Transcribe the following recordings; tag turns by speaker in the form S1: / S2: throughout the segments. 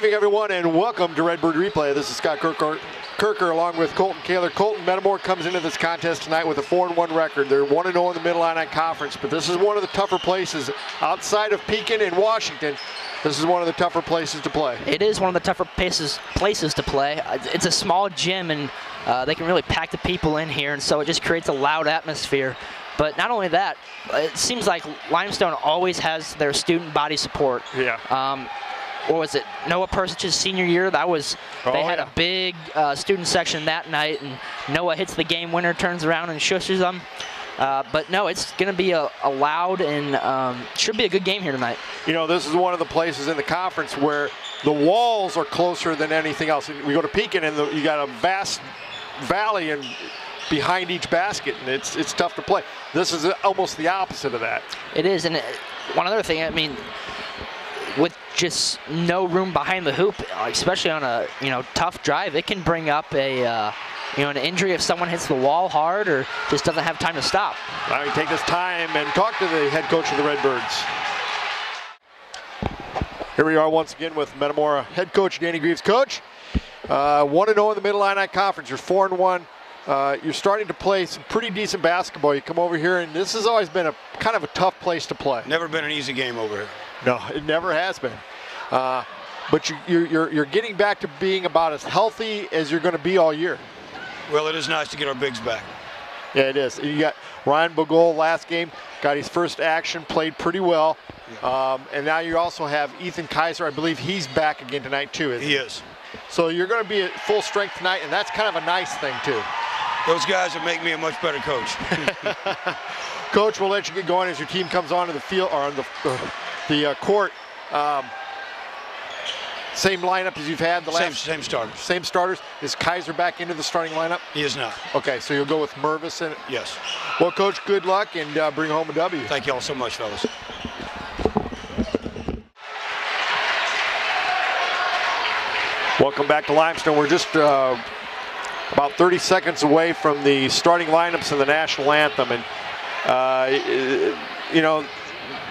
S1: evening, everyone, and welcome to Redbird Replay. This is Scott Kirker along with Colton Kaler. Colton Metamora comes into this contest tonight with a 4-1 record. They're 1-0 in the Mid-Atlantic Conference, but this is one of the tougher places outside of Pekin and Washington. This is one of the tougher places to play. It is one of the tougher places to play. It's a small gym, and they can really pack the people in here, and so it just creates a loud atmosphere. But not only that, it seems like Limestone always has their student body support. Yeah. What was it? Noah Persic's senior year. That was they had a big student section that night, and Noah hits the game winner, turns around and shushes them. But no, it's going to be a loud and should be a good game here tonight. You know, this is one of the places in the conference where the walls are closer than anything else. We go to Pekin, and you got a vast valley and behind each basket, and it's tough to play. This is almost the opposite of that. It is, and one other thing, I mean, with just no room behind the hoop, especially on a tough drive, it can bring up a an injury if someone hits the wall hard or just doesn't have time to stop. All right, take this time and talk to the head coach of the Redbirds. Here we are once again with Metamora head coach Danny Greaves. Coach, 1-0 in the Mid-Atlantic Conference. You're 4-1. You're starting to play some pretty decent basketball. You come over here, and this has always been a kind of a tough place to play.
S2: Never been an easy game over here.
S1: No, it never has been. But you're getting back to being about as healthy as you're going to be all year.
S2: Well, it is nice to get our bigs back.
S1: Yeah, it is. You got Ryan Bogol last game, got his first action, played pretty well. Yeah. And now you also have Ethan Kaiser. I believe he's back again tonight too, isn't he?
S2: He is.
S1: So you're going to be at full strength tonight, and that's kind of a nice thing too.
S2: Those guys will make me a much better coach.
S1: Coach, we'll let you get going as your team comes onto the field or on the court. Same lineup as you've had the last.
S2: Same starters.
S1: Same starters. Is Kaiser back into the starting lineup?
S2: He is not.
S1: Okay, so you'll go with Mervis in it?
S2: Yes.
S1: Well, Coach, good luck and bring home a W.
S2: Thank you all so much, fellas.
S1: Welcome back to Limestone. We're just about 30 seconds away from the starting lineups in the national anthem, and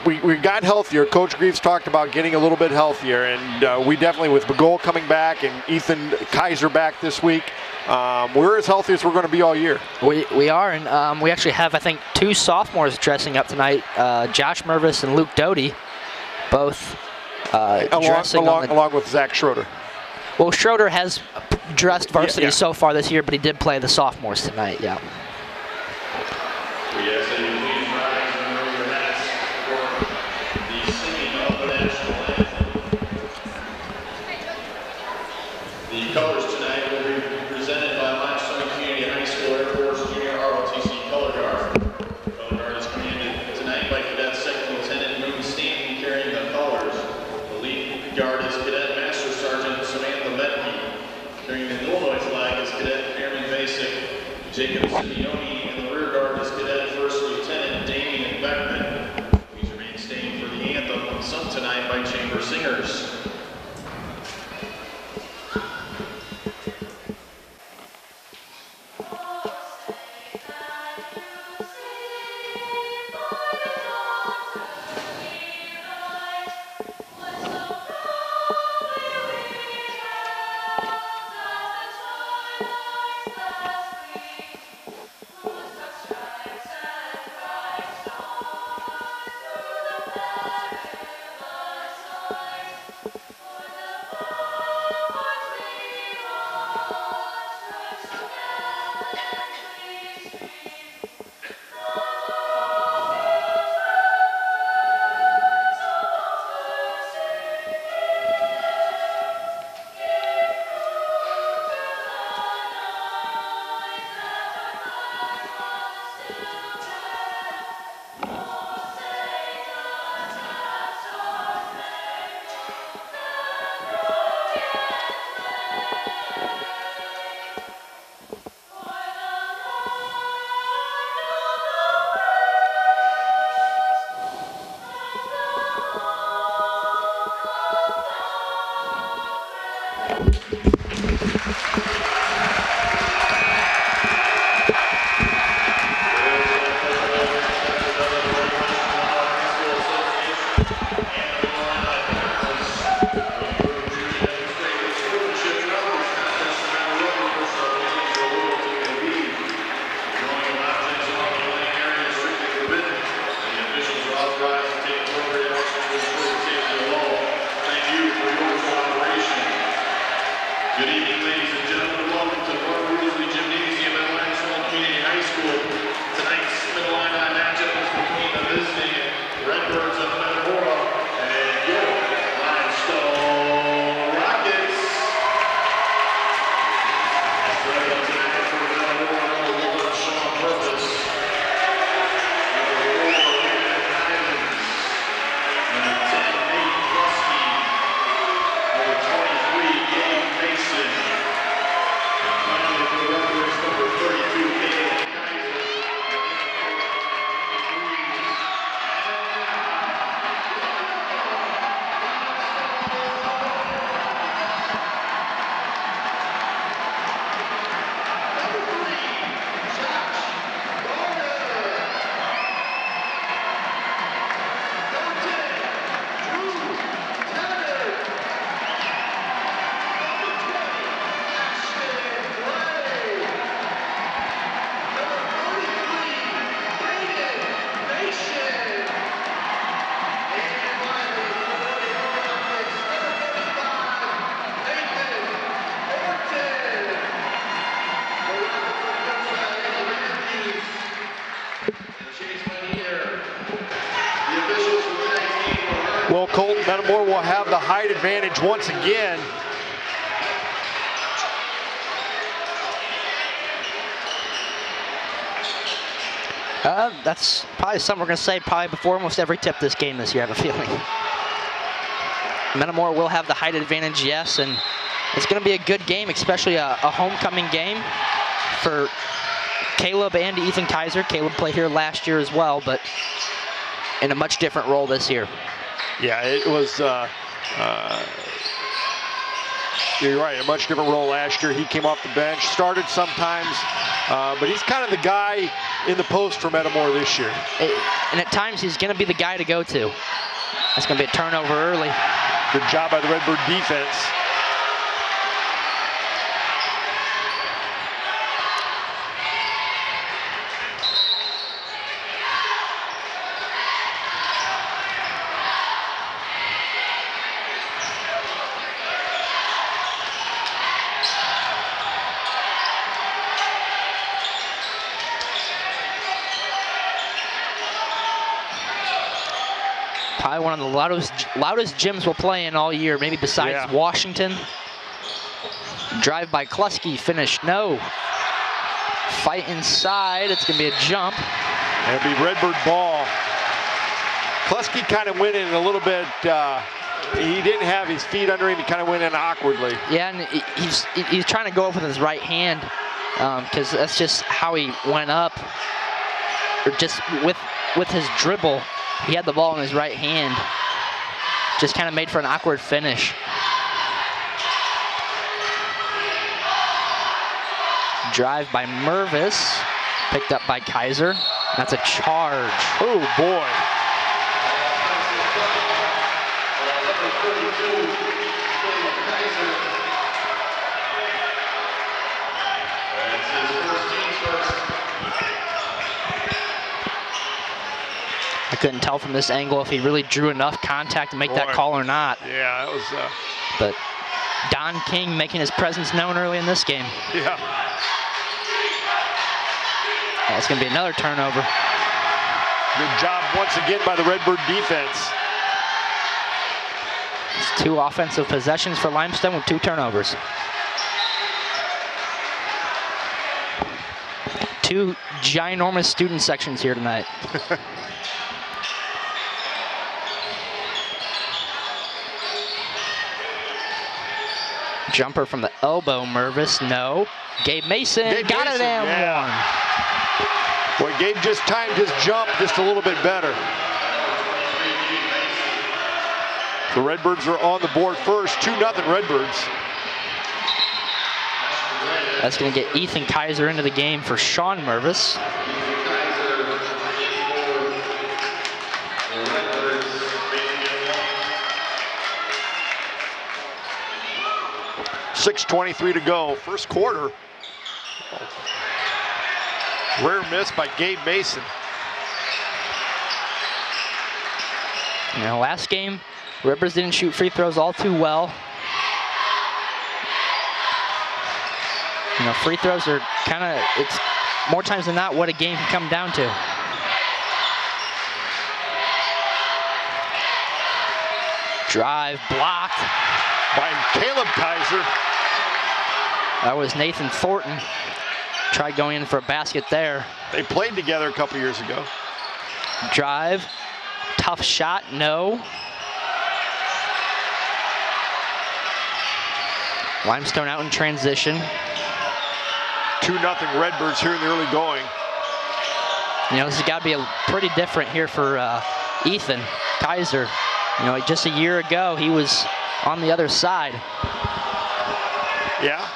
S1: we got healthier. Coach Greaves talked about getting a little bit healthier, and we definitely, with Bagol coming back and Ethan Kaiser back this week, we're as healthy as we're going to be all year. We are, and we actually have, I think, 2 sophomores dressing up tonight, Josh Mervis and Luke Doty, both along with Zach Schroeder. Well, Schroeder has dressed varsity so far this year, but he did play the sophomores tonight, yeah.
S3: The colors tonight will be presented by Limestone Community High School Air Force Junior ROTC Color Guard. Color Guard is commanded tonight by Cadet Second Lieutenant Moon Stanton carrying the colors. The lead guard is Cadet Master Sergeant Samantha Metney. Carrying the Illinois flag is Cadet Aaron Basic, Jacob Simeone, and the rear guard is Cadet First Lieutenant Damian Beckman. Please remain standing for the anthem sung tonight by chamber singers. Good evening, ladies and gentlemen. Welcome to the Mark Woodley Gymnasium at Limestone Community High School. Tonight's middle line matchup is between the visiting Redbirds of Metamora and your Limestone Rockets. Straight up tonight for Metamora, number 1, Sean Purvis. Number 4, Leland Islands. Number 10, Nate Klusky. Number 23, Gabe Mason. And finally, for the Redbirds, number 32, Caleb Kaiser.
S1: Well, Colton, Metamora will have the height advantage once again.
S4: That's probably something we're going to say probably before almost every tip this game this year, I have a feeling. Metamora will have the height advantage, yes, and it's going to be a good game, especially a homecoming game for Caleb and Ethan Kaiser. Caleb played here last year as well, but in a much different role this year.
S1: Yeah, it was, you're right, a much different role last year. He came off the bench, started sometimes, but he's kind of the guy in the post for Metamora this year.
S4: And at times, he's going to be the guy to go to. That's going to be a turnover early.
S1: Good job by the Redbird defense.
S4: Probably one of the loudest gyms we'll play in all year, maybe besides Washington. Drive by Klusky, finish, no. Fight inside, it's gonna be a jump.
S1: It'll be Redbird ball. Klusky kind of went in a little bit, he didn't have his feet under him, he kind of went in awkwardly.
S4: Yeah, and he's trying to go up with his right hand, because that's just how he went up. Or just with his dribble. He had the ball in his right hand. Just kind of made for an awkward finish. Drive by Mervis. Picked up by Kaiser. That's a charge.
S1: Oh, boy.
S4: I couldn't tell from this angle if he really drew enough contact to make that call or not.
S1: Yeah, that was...
S4: But Don King making his presence known early in this game.
S1: Yeah.
S4: That's going to be another turnover.
S1: Good job once again by the Redbird defense.
S4: It's 2 offensive possessions for Limestone with 2 turnovers. 2 ginormous student sections here tonight. Jumper from the elbow, Mervis, no. Gabe Mason got it and one.
S1: Boy, Gabe just timed his jump just a little bit better. The Redbirds are on the board first, 2-0 Redbirds.
S4: That's going to get Ethan Kaiser into the game for Sean Mervis.
S1: 6:23 to go, first quarter. Rare miss by Gabe Mason.
S4: You know, last game, Rippers didn't shoot free throws all too well. know, free throws are kind of, it's more times than not what a game can come down to. Drive blocked
S1: by Caleb Kaiser.
S4: That was Nathan Thornton. Tried going in for a basket there.
S1: They played together a couple years ago.
S4: Drive, tough shot, no. Limestone out in transition.
S1: 2-0 Redbirds here in the early going.
S4: You know, this has got to be pretty different here for Ethan Kaiser. You know, just a year ago, he was on the other side.
S1: Yeah.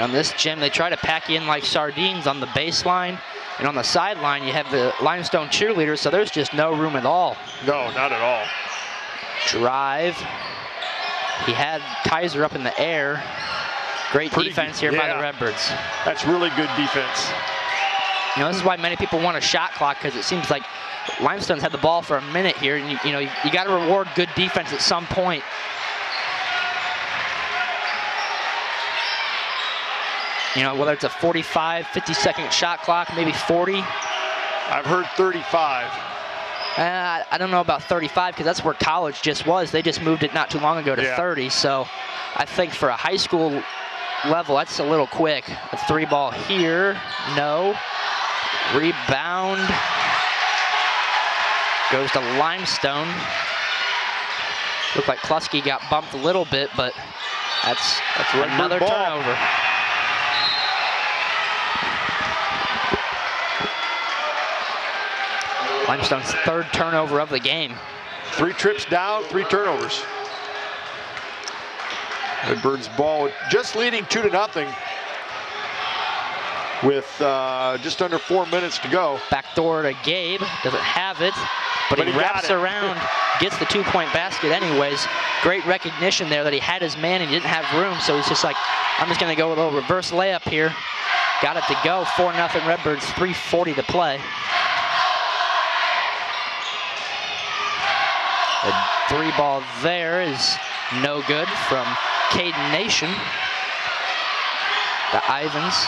S4: On this gym, they try to pack you in like sardines on the baseline, and on the sideline, you have the Limestone cheerleaders, so there's just no room at all.
S1: No, not at all.
S4: Drive. He had Kaiser up in the air. Great defense here by the Redbirds.
S1: That's really good defense.
S4: You know, this is why many people want a shot clock, because it seems like Limestone's had the ball for a minute here, and you know, you got to reward good defense at some point. You know, whether it's a 45, 50-second shot clock, maybe 40.
S1: I've heard 35.
S4: I don't know about 35, because that's where college just was. They just moved it not too long ago to 30. So I think for a high school level, that's a little quick. A 3-ball here, no. Rebound goes to Limestone. Looked like Klusky got bumped a little bit, but that's another turnover. Limestone's third turnover of the game.
S1: 3 trips down, 3 turnovers. Redbird's ball just leading 2-0 with just under 4 minutes to go.
S4: Backdoor to Gabe, doesn't have it, but he wraps around, gets the 2-point basket anyways. Great recognition there that he had his man and he didn't have room, so he's just like, I'm just gonna go with a little reverse layup here. Got it to go, 4-0 Redbirds, 3:40 to play. The 3-ball there is no good from Caden Nation. The Ivans.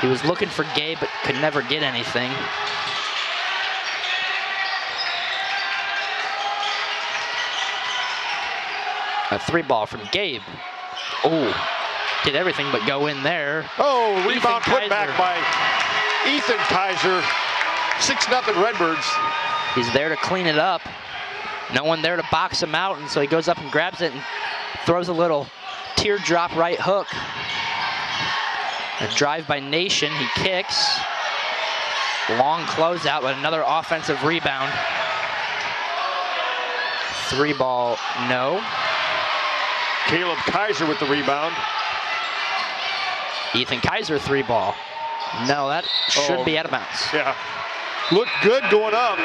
S4: He was looking for Gabe, but could never get anything. A 3-ball from Gabe. Oh, did everything but go in there.
S1: Oh, rebound put back by Ethan Kaiser. 6-0 Redbirds.
S4: He's there to clean it up. No one there to box him out, and so he goes up and grabs it and throws a little teardrop right hook. A drive by Nation, he kicks. Long closeout, but another offensive rebound. 3-ball, no.
S1: Caleb Kaiser with the rebound.
S4: Ethan Kaiser, 3-ball. No, that should be out of bounds.
S1: Yeah, looked good going up.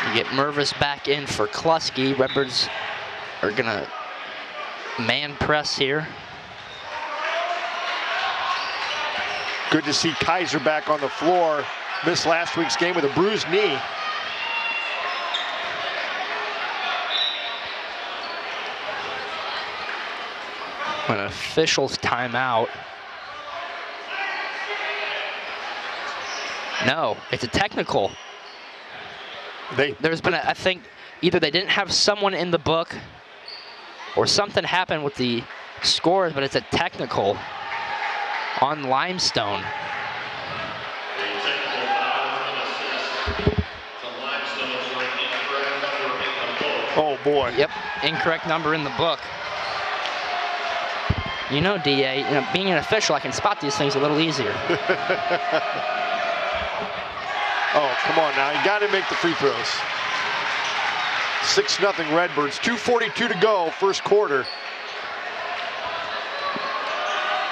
S4: You get Mervis back in for Klusky. Redbirds are gonna man press here.
S1: Good to see Kaiser back on the floor. Missed last week's game with a bruised knee.
S4: An official's timeout. No, it's a technical. There's been, I think, either they didn't have someone in the book or something happened with the scores, but it's a technical on Limestone.
S1: Oh, boy.
S4: Yep, incorrect number in the book. You know, DA, you know, being an official, I can spot these things a little easier.
S1: Oh, come on now. You got to make the free throws. 6-0 Redbirds. 2:42 to go, first quarter.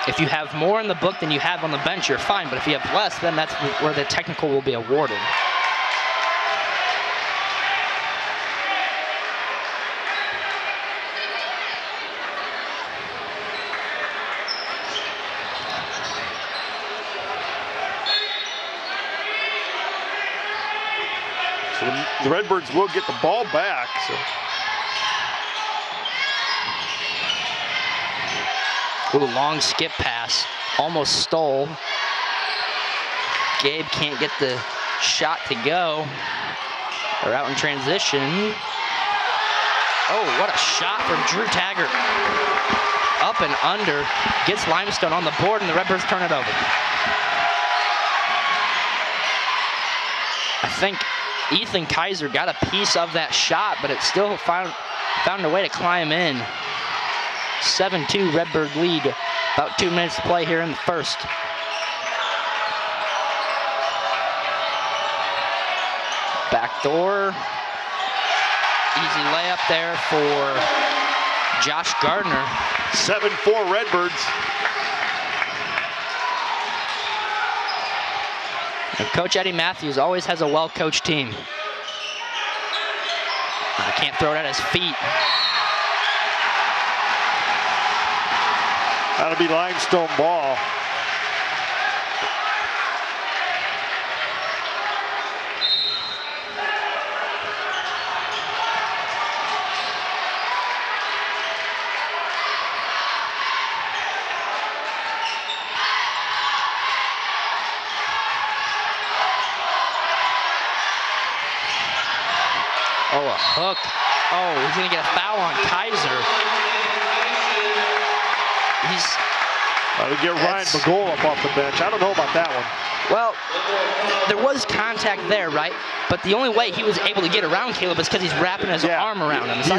S4: If you have more in the book than you have on the bench, you're fine. But if you have less, then that's where the technical will be awarded.
S1: So the Redbirds will get the ball back. So.
S4: Ooh, long skip pass, almost stole. Gabe can't get the shot to go. They're out in transition. Oh, what a shot from Drew Taggart. Up and under, gets Limestone on the board, and the Redbirds turn it over. I think Ethan Kaiser got a piece of that shot, but it still found a way to climb in. 7-2 Redbird lead. About 2 minutes to play here in the first. Back door. Easy layup there for Josh Gardner.
S1: 7-4 Redbirds.
S4: And Coach Eddie Matthews always has a well-coached team. I can't throw it at his feet.
S1: That'll be Limestone ball.
S4: Oh, a hook. Oh, he's gonna get a foul on Kaiser.
S1: To get Ryan McGoal up off the bench. I don't know about that one.
S4: Well, there was contact there, right? But the only way he was able to get around Caleb is because he's wrapping his arm around him. So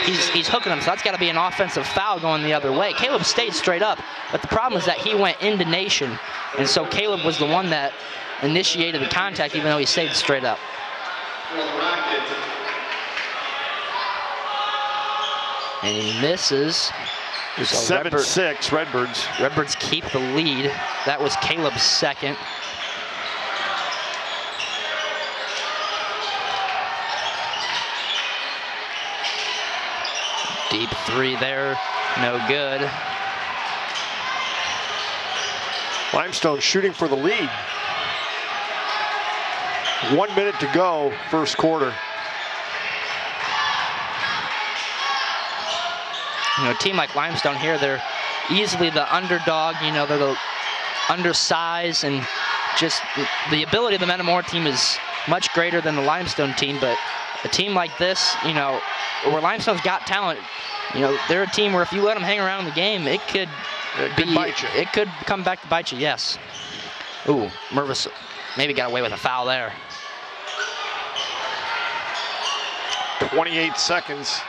S4: he's hooking him, so that's got to be an offensive foul going the other way. Caleb stayed straight up, but the problem is that he went into nation, and so Caleb was the one that initiated the contact, even though he stayed straight up. And he misses.
S1: It's
S4: So
S1: 7-6 Redbirds.
S4: Redbirds keep the lead. That was Caleb's second. Deep three there, no good.
S1: Limestone shooting for the lead. 1 minute to go, first quarter.
S4: You know, a team like Limestone here, they're easily the underdog. You know, they're the undersized, and just the ability of the Metamora team is much greater than the Limestone team. But a team like this, you know, where Limestone's got talent, you know, they're a team where if you let them hang around the game, it could
S1: bite you.
S4: It could come back to bite you. Yes. Ooh, Mervis maybe got away with a foul there.
S1: 28 seconds.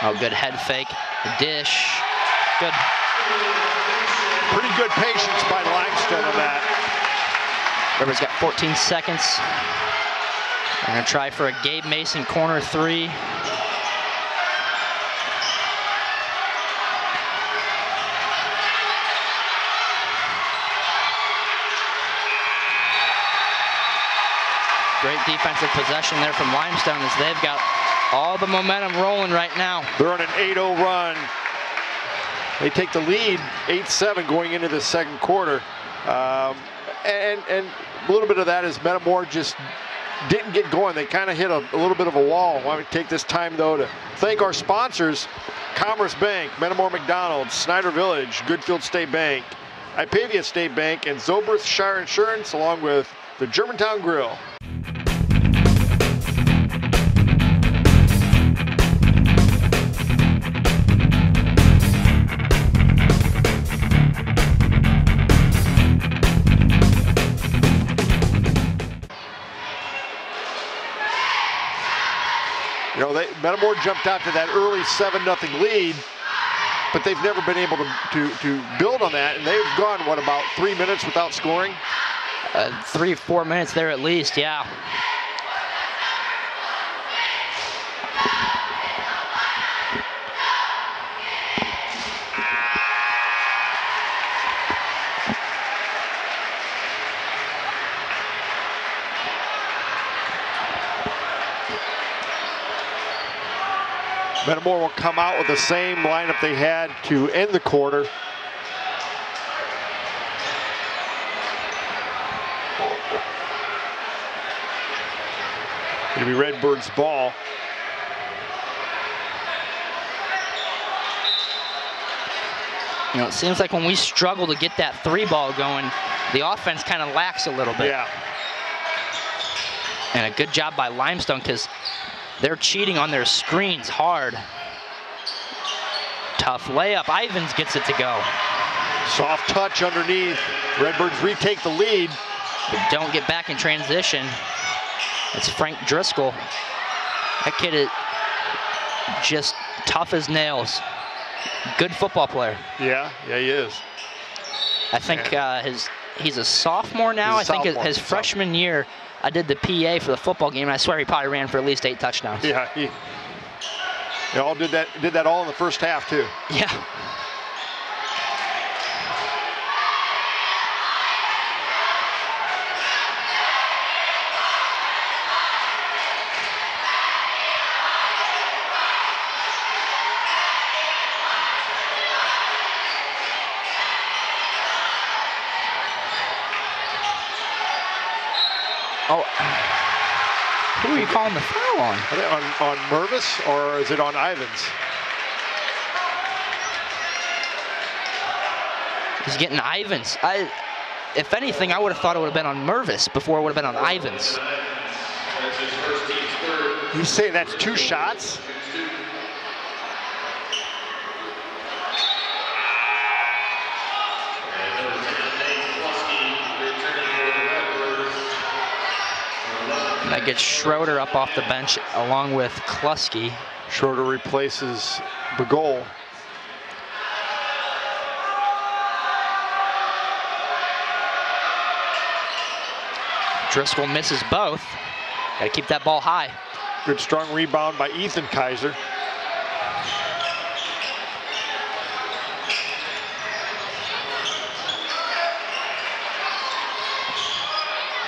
S4: Oh, good head fake. Dish. Good.
S1: Pretty good patience by Limestone on that.
S4: Redbird's got 14 seconds. They're going to try for a Gabe Mason corner three. Great defensive possession there from Limestone as they've got all the momentum rolling right now.
S1: They're on an 8-0 run. They take the lead, 8-7 going into the second quarter. And a little bit of that is Metamora just didn't get going. They kind of hit a little bit of a wall. I want to take this time, though, to thank our sponsors, Commerce Bank, Metamora McDonald's, Snyder Village, Goodfield State Bank, Ipavia State Bank, and Zobrist Shire Insurance, along with the Germantown Grill. You know, Metamora jumped out to that early 7-0 lead, but they've never been able to build on that, and they've gone, what, about 3 minutes without scoring?
S4: 3 or 4 minutes there at least, yeah.
S1: Metamora will come out with the same lineup they had to end the quarter. It'll be Redbird's ball.
S4: You know, it seems like when we struggle to get that 3-ball going, the offense kind of lacks a little bit.
S1: Yeah.
S4: And a good job by Limestone because they're cheating on their screens hard. Tough layup. Ivins gets it to go.
S1: Soft touch underneath. Redbirds retake the lead.
S4: But don't get back in transition. It's Frank Driscoll. That kid is just tough as nails. Good football player.
S1: Yeah, he is.
S4: I think he's a sophomore now. I think his freshman year, I did the PA for the football game, and I swear he probably ran for at least 8 touchdowns.
S1: Yeah, they all did that all in the first half too.
S4: Yeah. Oh, who are you calling the foul on?
S1: Are they on Mervis or is it on Ivins?
S4: He's getting Ivins. If anything, I would have thought it would have been on Mervis before it would have been on Ivins.
S1: You say that's 2 shots?
S4: That gets Schroeder up off the bench along with Klusky.
S1: Schroeder replaces Begol.
S4: Driscoll misses both. Got to keep that ball high.
S1: Good strong rebound by Ethan Kaiser.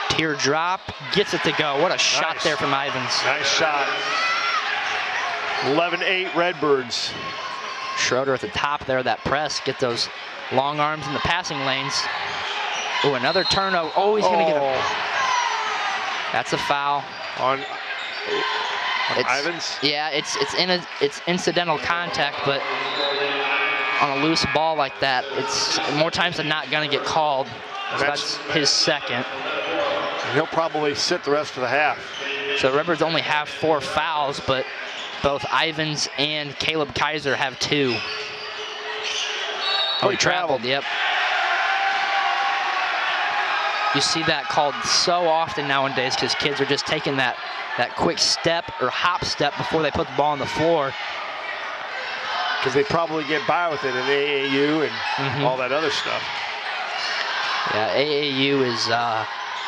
S4: Teardrop gets it to go. What a shot there from Ivins.
S1: Nice shot. 11-8 Redbirds.
S4: Schroeder at the top there, that press. Get those long arms in the passing lanes. Oh, another turnover. Oh, he's going to get it. That's a foul.
S1: On Ivins?
S4: Yeah, it's incidental contact, but on a loose ball like that, it's more times than not going to get called. So that's his second.
S1: He'll probably sit the rest of the half.
S4: So Redbirds only have 4 fouls, but both Ivins and Caleb Kaiser have 2. Oh, he traveled, yep. You see that called so often nowadays because kids are just taking that quick step or hop step before they put the ball on the floor.
S1: Because they probably get by with it in AAU and all that other stuff.
S4: Yeah, AAU is,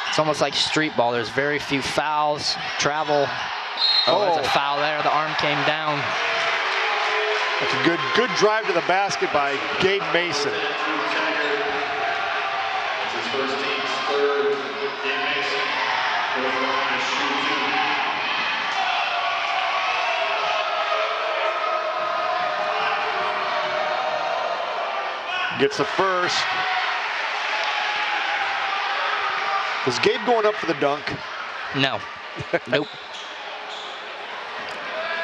S4: it's almost like street ball. There's very few fouls, travel. Oh, there's a foul there. The arm came down.
S1: That's a good drive to the basket by Gabe Mason. Gets the first. Was Gabe going up for the dunk?
S4: No. Nope.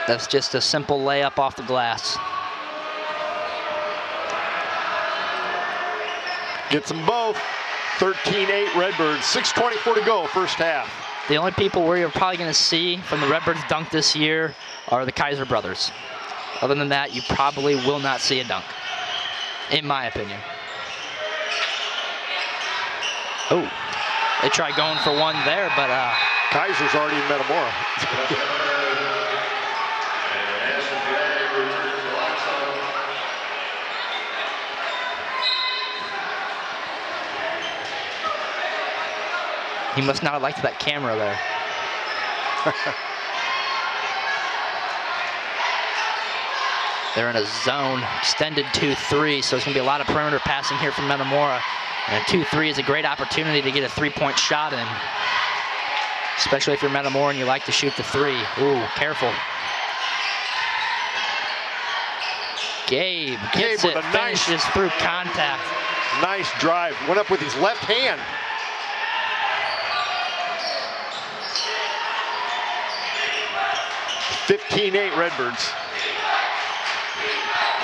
S4: That's just a simple layup off the glass.
S1: Gets them both. 13-8 Redbirds. 6:24 to go, first half.
S4: The only people where you're probably going to see from the Redbirds dunk this year are the Kaiser brothers. Other than that, you probably will not see a dunk, in my opinion. Oh, they tried going for one there, but
S1: Kaiser's already in Metamora.
S4: He must not have liked that camera there. They're in a zone, extended 2-3, so it's going to be a lot of perimeter passing here from Metamora. And a 2-3 is a great opportunity to get a 3-point shot in, especially if you're Metamora and you like to shoot the 3. Ooh, careful. Gabe gets it, finishes through contact.
S1: Nice drive. Went up with his left hand. (15-8) Redbirds.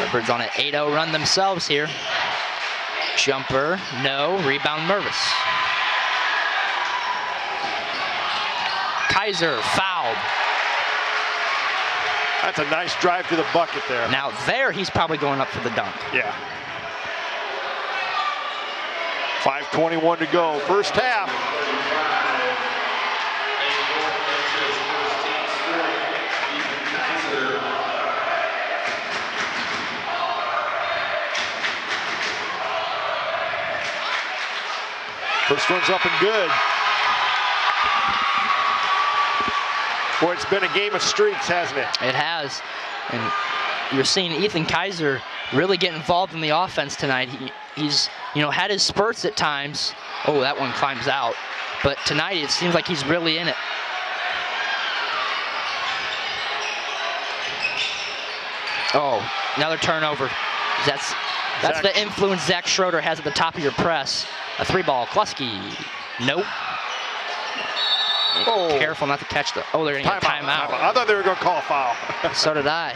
S4: Redbirds on an 8-0 run themselves here. Jumper, no. Rebound, Mervis. Kaiser fouled.
S1: That's a nice drive to the bucket there.
S4: Now there, he's probably going up for the dunk.
S1: Yeah. 5:21 to go, first half. First one's up and good. Boy, it's been a game of streaks, hasn't it?
S4: It has. And you're seeing Ethan Kaiser really get involved in the offense tonight. He's, you know, had his spurts at times. Oh, that one climbs out. But tonight it seems like he's really in it. Oh, another turnover. That's the influence Zach Schroeder has at the top of your press. A 3-ball, Kluski. Nope.
S1: Oh.
S4: Careful not to catch the. Oh, they're going to get timeout.
S1: I thought they were going to call a foul.
S4: So did I.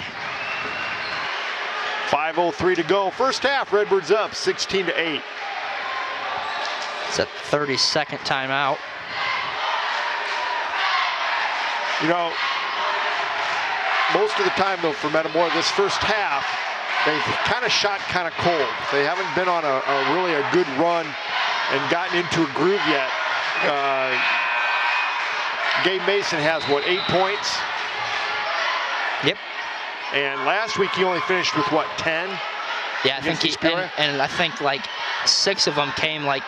S1: 5:03 to go. First half, Redbirds up 16-8.
S4: It's a 30-second timeout.
S1: You know, most of the time, though, for Metamora, this first half, they've kind of shot kind of cold. They haven't been on a really good run and gotten into a groove yet. Gabe Mason has, what, 8 points?
S4: Yep.
S1: And last week he only finished with, what, 10?
S4: Yeah, I think and I think like 6 of them came like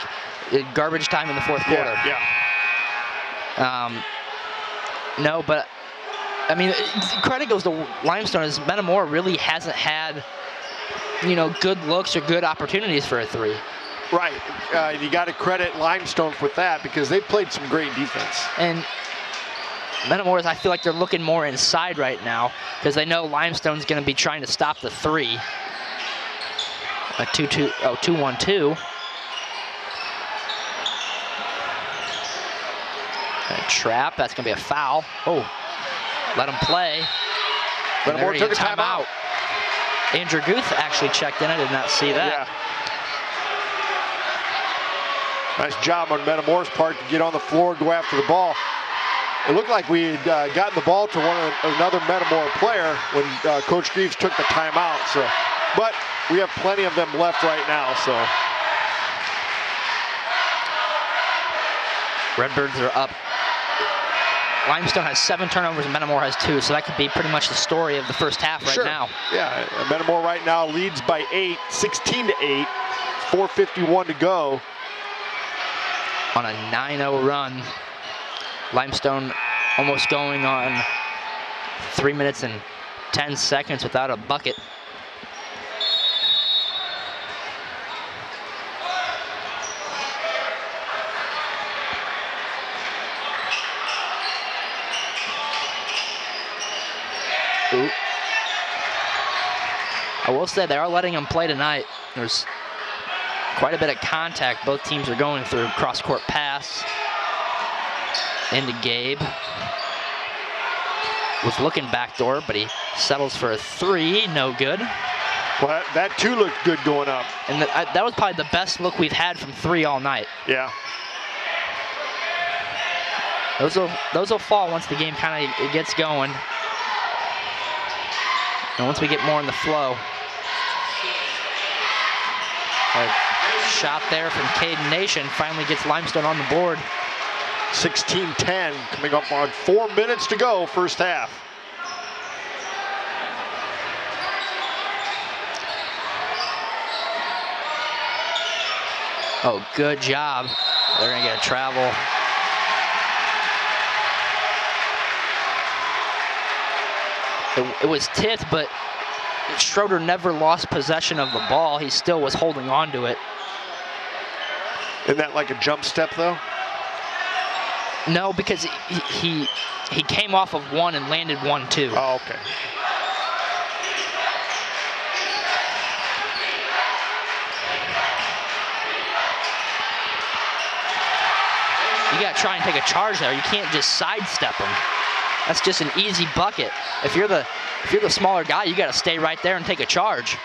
S4: garbage time in the fourth quarter.
S1: Yeah.
S4: No, but I mean, credit goes to Limestone, as Metamora really hasn't had, you know, good looks or good opportunities for a 3.
S1: Right. You got to credit Limestone with that because they've played some great defense.
S4: And Metamora's, I feel like they're looking more inside right now because they know Limestone's going to be trying to stop the 3. A 2-1-2. A trap. That's going to be a foul. Oh, let him play.
S1: Metamora took a timeout.
S4: Andrew Guth actually checked in. I did not see that.
S1: Yeah. Nice job on Metamora's part to get on the floor and go after the ball. It looked like we had gotten the ball to another Metamora player when Coach Greaves took the timeout. So, but we have plenty of them left right now. So,
S4: Redbirds are up. Limestone has 7 turnovers and Metamora has 2, so that could be pretty much the story of the first half right now.
S1: Yeah, Metamora right now leads by 8, 16-8, 4:51 to go.
S4: On a 9-0 run. Limestone almost going on 3 minutes and 10 seconds without a bucket. Ooh. I will say they are letting him play tonight. There's quite a bit of contact both teams are going through. Cross-court pass into Gabe. Was looking backdoor, but he settles for a 3. No good.
S1: Well, that too looked good going up.
S4: And that was probably the best look we've had from 3 all night.
S1: Yeah.
S4: Those will fall once the game kind of gets going. And once we get more in the flow. A shot there from Caden Nation finally gets Limestone on the board.
S1: 16-10, coming up on 4 minutes to go, first half.
S4: Oh, good job. They're gonna get a travel. It was tipped, but Schroeder never lost possession of the ball. He still was holding on to it.
S1: Isn't that like a jump step, though?
S4: No, because he came off of 1 and landed 1-2.
S1: Oh, okay.
S4: got to try and take a charge there. You can't just sidestep them. That's just an easy bucket. If you're the smaller guy, you got to stay right there and take a charge.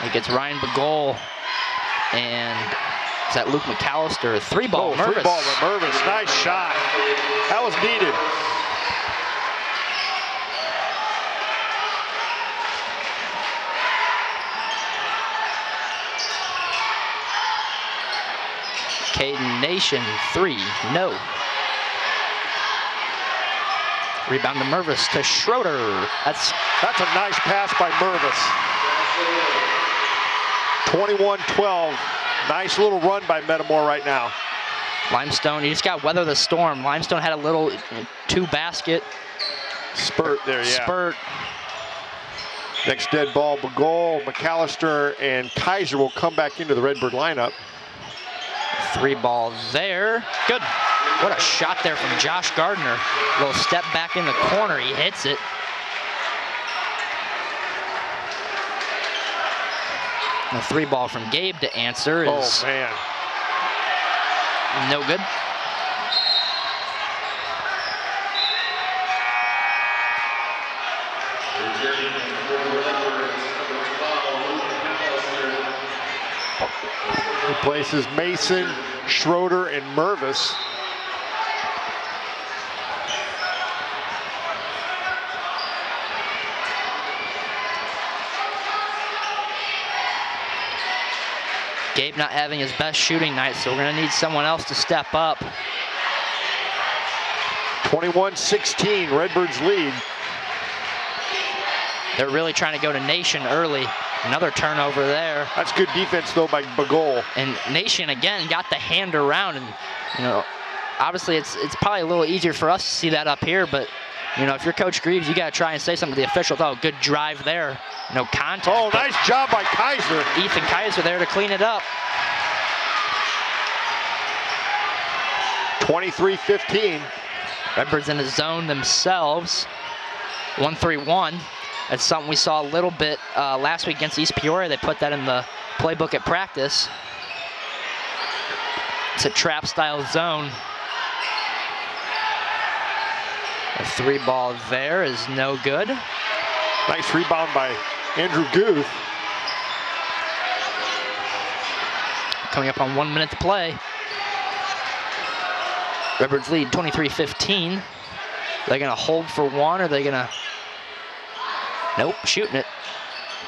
S4: It gets Ryan Bagol, and is that Luke McAllister? Three ball, Mervis.
S1: Three ball to Mervis. Nice shot. That was needed.
S4: Caden Nation, three, no. Rebound to Mervis to Schroeder. That's
S1: a nice pass by Mervis. 21-12. Nice little run by Metamora right now.
S4: Limestone, you just got to weather the storm. Limestone had a little two-basket
S1: spurt there, yeah.
S4: Spurt.
S1: Next dead ball, Bagol, McAllister, and Kaiser will come back into the Redbird lineup.
S4: Three ball there. Good. What a shot there from Josh Gardner. A little step back in the corner. He hits it. The three ball from Gabe to answer is
S1: oh, man.
S4: No good.
S1: Replaces Mason, Schroeder, and Mervis.
S4: Gabe not having his best shooting night, so we're going to need someone else to step up.
S1: 21-16, Redbird's lead.
S4: They're really trying to go to Nation early. Another turnover there.
S1: That's good defense, though, by Bagol.
S4: And Nation, again, got the hand around. And, you know, obviously it's probably a little easier for us to see that up here, but, you know, if you're Coach Greaves, you got to try and say something to the officials. Oh, good drive there. No contact.
S1: Oh, nice job by Kaiser.
S4: Ethan Kaiser there to clean it up.
S1: 23-15.
S4: Redbirds in the zone themselves. 1-3-1. That's something we saw a little bit last week against East Peoria. They put that in the playbook at practice. It's a trap-style zone. A three ball there is no good.
S1: Nice rebound by Andrew Guth.
S4: Coming up on 1 minute to play. Redbirds lead 23-15. They're gonna hold for one, or are they gonna? Nope, shooting it.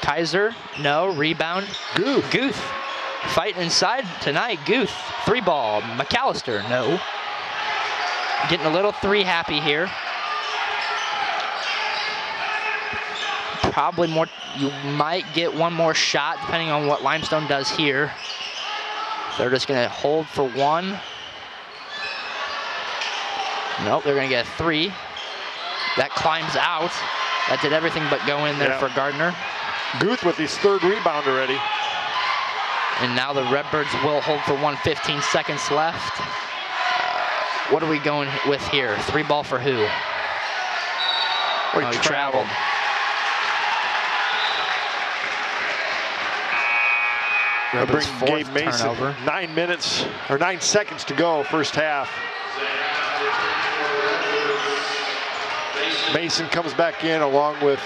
S4: Kaiser, no, rebound. Guth, fighting inside tonight, Guth. Three ball, McAllister, no. Getting a little three happy here. Probably more, you might get one more shot depending on what Limestone does here. They're just gonna hold for one. Nope, they're gonna get a three. That climbs out. That did everything but go in there for Gardner.
S1: Guth with his third rebound already.
S4: And now the Redbirds will hold for 1, 15 seconds left. What are we going with here? Three ball for who?
S1: Oh, he traveled.
S4: Redbirds'
S1: Gabe
S4: fourth
S1: Mason.
S4: turnover.
S1: 9 seconds to go, first half. Mason comes back in along with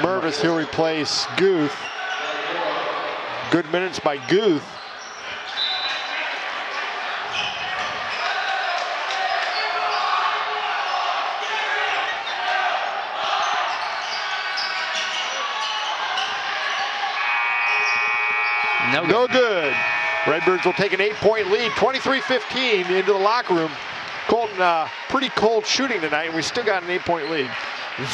S1: Mervis. He'll replace Guth. Good minutes by Guth. No good. Redbirds will take an 8-point lead, 23-15 into the locker room. Colton, pretty cold shooting tonight, and we still got an 8-point lead.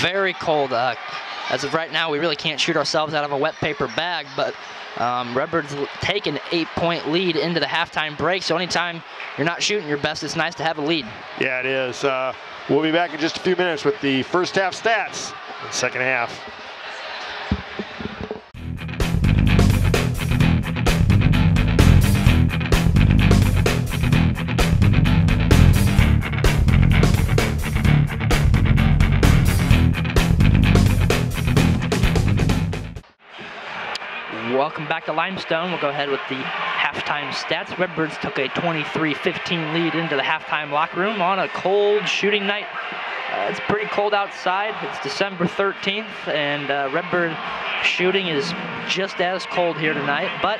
S4: Very cold. As of right now, we really can't shoot ourselves out of a wet paper bag, but Redbirds take an 8-point lead into the halftime break, so anytime you're not shooting your best, it's nice to have a lead.
S1: Yeah, it is. We'll be back in just a few minutes with the first half stats in the second half.
S4: welcome back to Limestone. We'll go ahead with the halftime stats. Redbirds took a 23-15 lead into the halftime locker room on a cold shooting night. It's pretty cold outside. It's December 13th, and Redbird shooting is just as cold here tonight. But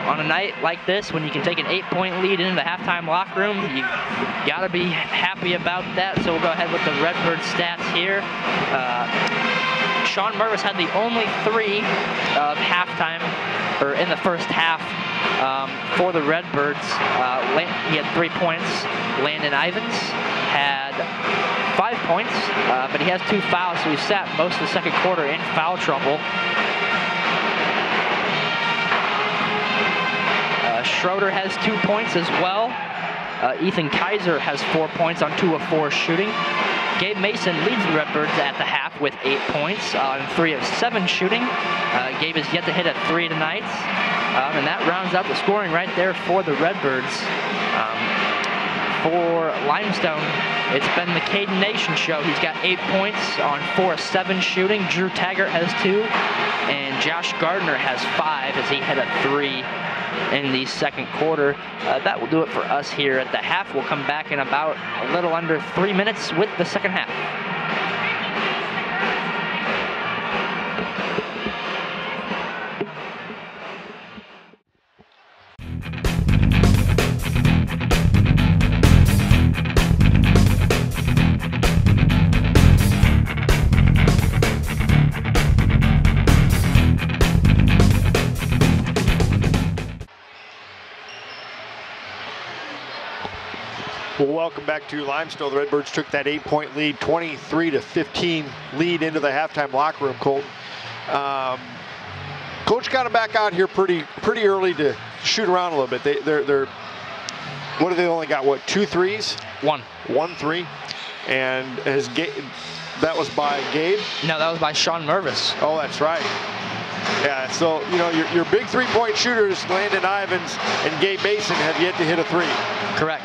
S4: on a night like this, when you can take an 8-point lead into the halftime locker room, you gotta be happy about that. So we'll go ahead with the Redbird stats here. Sean Mervis had the only 3 of halftime, or in the first half, for the Redbirds. He had 3 points. Landon Ivins had 5 points, but he has 2 fouls, so he sat most of the second quarter in foul trouble. Schroeder has 2 points as well. Ethan Kaiser has 4 points on 2 of 4 shooting. Gabe Mason leads the Redbirds at the half with 8 points on 3 of 7 shooting. Gabe has yet to hit a 3 tonight. And that rounds out the scoring right there for the Redbirds. For Limestone, it's been the Caden Nation show. He's got 8 points on 4 of 7 shooting. Drew Taggart has 2, and Josh Gardner has 5 as he hit a 3 in the second quarter. That will do it for us here at the half. We'll come back in about a little under 3 minutes with the second half.
S1: Well, welcome back to Limestone. The Redbirds took that 8-point lead, 23-15 lead into the halftime locker room, Colton. Coach got them back out here pretty early to shoot around a little bit. They're what do they only got? What, 2 threes?
S4: 1.
S1: 1 3. And that was by Gabe?
S4: No, that was by Sean Mervis.
S1: Oh, that's right. Yeah, so, you know, your big 3-point shooters, Landon Ivins and Gabe Mason, have yet to hit a 3.
S4: Correct.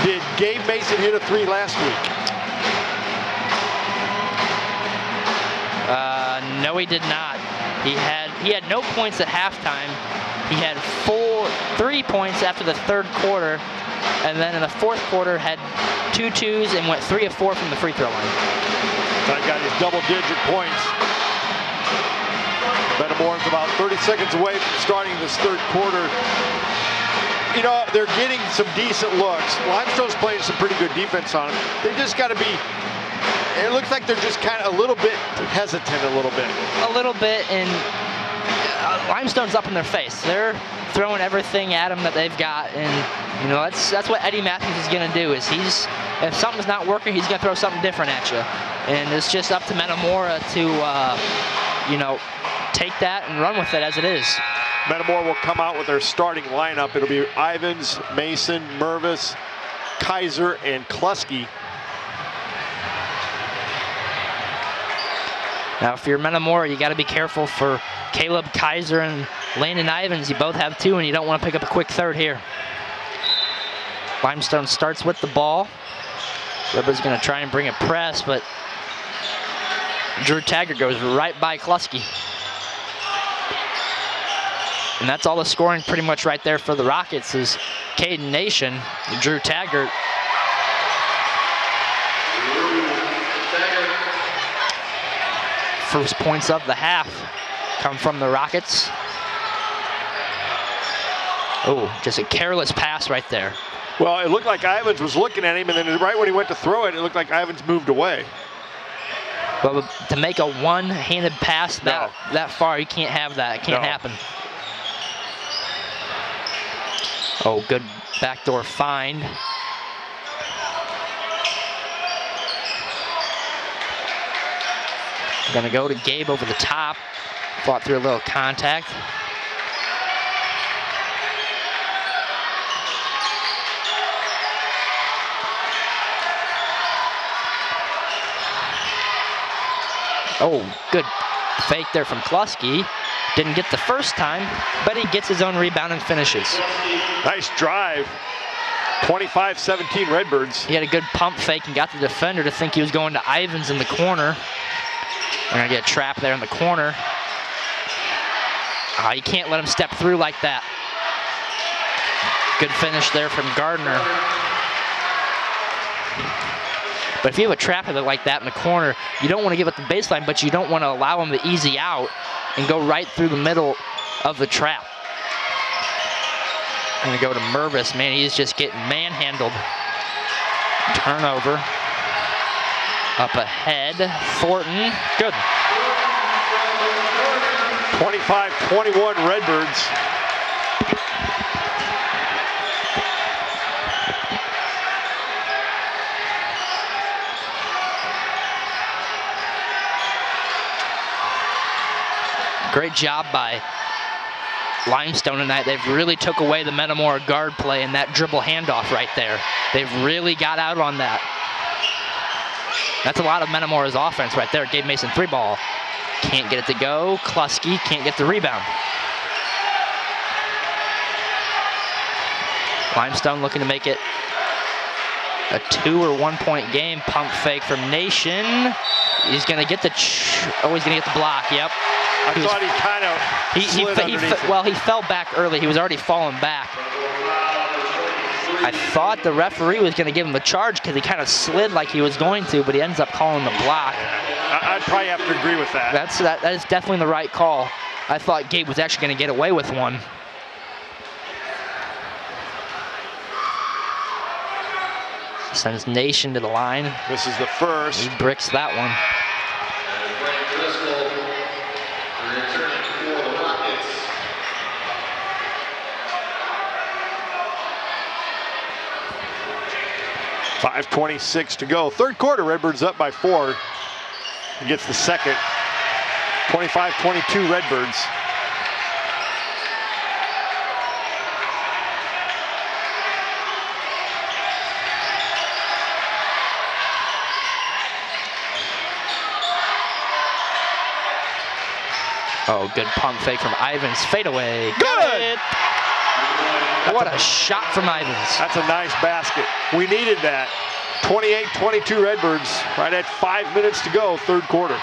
S1: Did Gabe Mason hit a 3 last week?
S4: No, he did not. He had no points at halftime. He had 3 points after the third quarter, and then in the fourth quarter had 2 twos and went 3 of 4 from the free throw line.
S1: So I got his double-digit points. Metamora's about 30 seconds away from starting this third quarter. You know, they're getting some decent looks. Limestone's playing some pretty good defense on them. They just got to be, it looks like they're just kind of a little bit hesitant a little bit.
S4: A little bit, and Limestone's up in their face. They're throwing everything at them that they've got, and you know, that's what Eddie Matthews is going to do. Is if something's not working, he's going to throw something different at you. And it's just up to Metamora to, you know, take that and run with it as it is.
S1: Metamora will come out with their starting lineup. It'll be Ivins, Mason, Mervis, Kaiser, and Klusky.
S4: Now, if you're Metamora, you got to be careful for Caleb Kaiser and Landon Ivins. You both have 2, and you don't want to pick up a quick third here. Limestone starts with the ball. Redbird's going to try and bring a press, but Drew Taggart goes right by Klusky. And that's all the scoring pretty much right there for the Rockets is Caden Nation, Drew Taggart. First points of the half come from the Rockets. Oh, just a careless pass right there.
S1: Well, it looked like Ivins was looking at him, and then right when he went to throw it, it looked like Ivins moved away.
S4: But to make a one-handed pass that far, you can't have that. It can't happen. Oh, good backdoor find. Gonna go to Gabe over the top. Fought through a little contact. Oh, good fake there from Klusky. Didn't get the first time, but he gets his own rebound and finishes.
S1: Nice drive. 25-17 Redbirds.
S4: He had a good pump fake and got the defender to think he was going to Ivins in the corner. They're gonna get trapped there in the corner. You can't let him step through like that. Good finish there from Gardner. But if you have a trap like that in the corner, you don't want to give it the baseline, but you don't want to allow him to easy out and go right through the middle of the trap. Gonna go to Mervis. Man, he's just getting manhandled. Turnover. Up ahead, Thornton. Good.
S1: 25-21 Redbirds.
S4: Great job by Limestone tonight. They've really took away the Metamora guard play and that dribble handoff right there. They've really got out on that. That's a lot of Metamora's offense right there. Gabe Mason 3-ball. Can't get it to go. Kluski can't get the rebound. Limestone looking to make it a 2 or 1 point game. Pump fake from Nation. He's gonna get the he's gonna get the block. Yep.
S1: I thought he kind of slid underneath it.
S4: Well, he fell back early. He was already falling back. I thought the referee was going to give him a charge because he kind of slid like he was going to, but he ends up calling the block.
S1: I'd probably have to agree with that.
S4: That is definitely the right call. I thought Gabe was actually going to get away with one. Sends Nation to the line.
S1: This is the first.
S4: He bricks that one.
S1: 5:26 to go. Third quarter, Redbirds up by 4. He gets the second. 25-22 Redbirds.
S4: Oh, good pump fake from Ivins. Fadeaway.
S1: Good!
S4: What a shot from Ivins.
S1: That's a nice basket. We needed that. 28-22 Redbirds, right at 5 minutes to go, third quarter.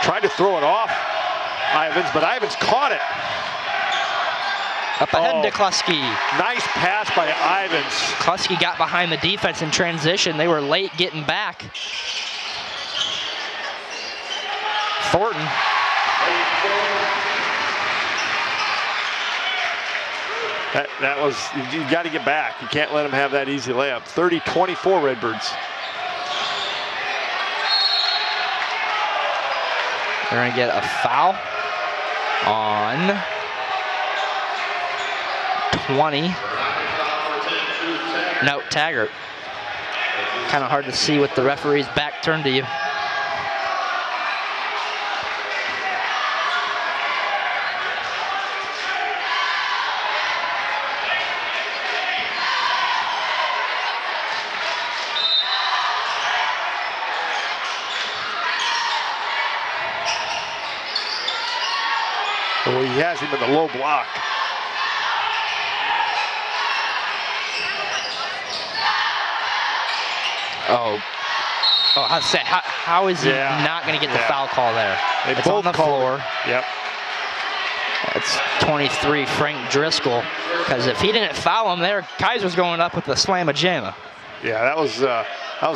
S1: Tried to throw it off Ivins, but Ivins caught it.
S4: Up ahead to Kluski.
S1: Nice pass by Ivins.
S4: Kluski got behind the defense in transition. They were late getting back. Thornton.
S1: That was, you got to get back. You can't let him have that easy layup. 30-24 Redbirds.
S4: They're going to get a foul on 20. No, Taggart. Kind of hard to see with the referee's back turned to you.
S1: Well, he has him in the low block.
S4: How is he not going to get the foul call there? It's on the floor.
S1: Yep.
S4: It's 23 Frank Driscoll. Because if he didn't foul him there, Kaiser's going up with the slamma-jamma.
S1: Yeah, that was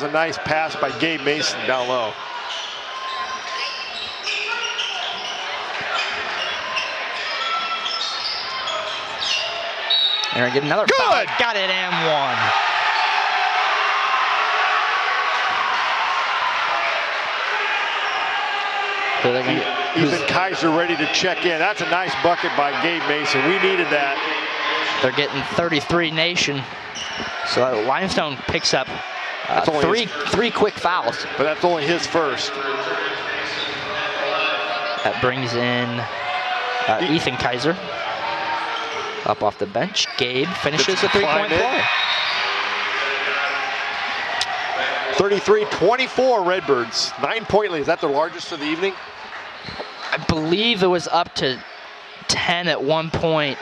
S1: a nice pass by Gabe Mason down low.
S4: They're going to get another foul. Got it and one. So
S1: Ethan Kaiser ready to check in. That's a nice bucket by Gabe Mason. We needed that.
S4: They're getting 33 Nation. So Limestone picks up three quick fouls.
S1: But that's only his first.
S4: That brings in Ethan Kaiser. Up off the bench. Gabe finishes a three-point play.
S1: 33-24 Redbirds. 9-point lead. Is that their largest of the evening?
S4: I believe it was up to 10 at one point.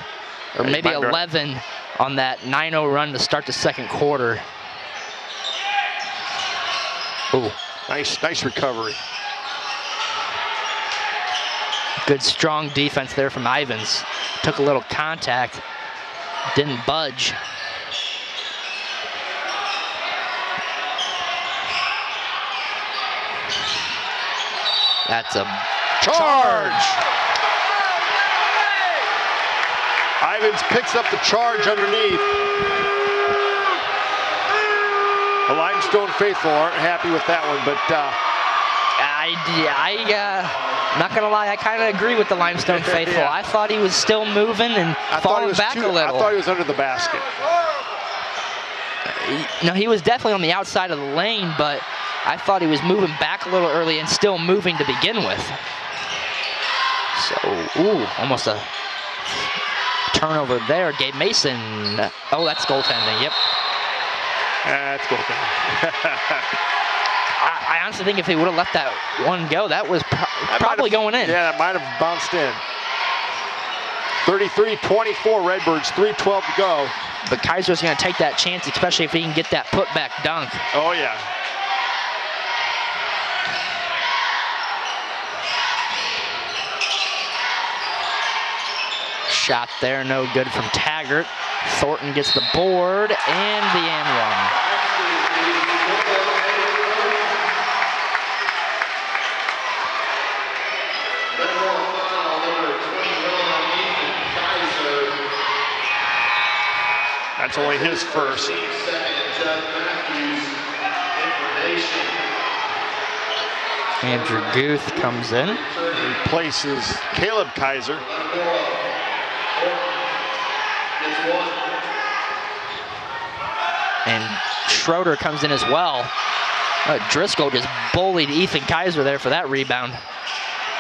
S4: or maybe 11 on that 9-0 run to start the second quarter. Ooh.
S1: Nice recovery.
S4: Good strong defense there from Ivins. Took a little contact, didn't budge. That's a charge.
S1: Ivins picks up the charge underneath. The Limestone faithful aren't happy with that one, but
S4: I'm not gonna lie, I kind of agree with the Limestone faithful.
S1: Yeah.
S4: I thought he was still moving and falling back a little.
S1: I thought he was under the basket.
S4: No, he was definitely on the outside of the lane, but I thought he was moving back a little early and still moving to begin with. So, ooh, almost a turnover there. Gabe Mason. Oh, that's goaltending. Yep.
S1: That's goaltending.
S4: I honestly think if he would have let that one go, that was probably going in.
S1: Yeah, that might have bounced in. 33-24, Redbirds, 3:12 to go.
S4: But Kaiser's going to take that chance, especially if he can get that putback dunk.
S1: Oh, yeah.
S4: Shot there, no good from Taggart. Thornton gets the board and the and one.
S1: That's only his first.
S4: Andrew Guth comes in.
S1: Replaces Caleb Kaiser.
S4: And Schroeder comes in as well. Driscoll just bullied Ethan Kaiser there for that rebound.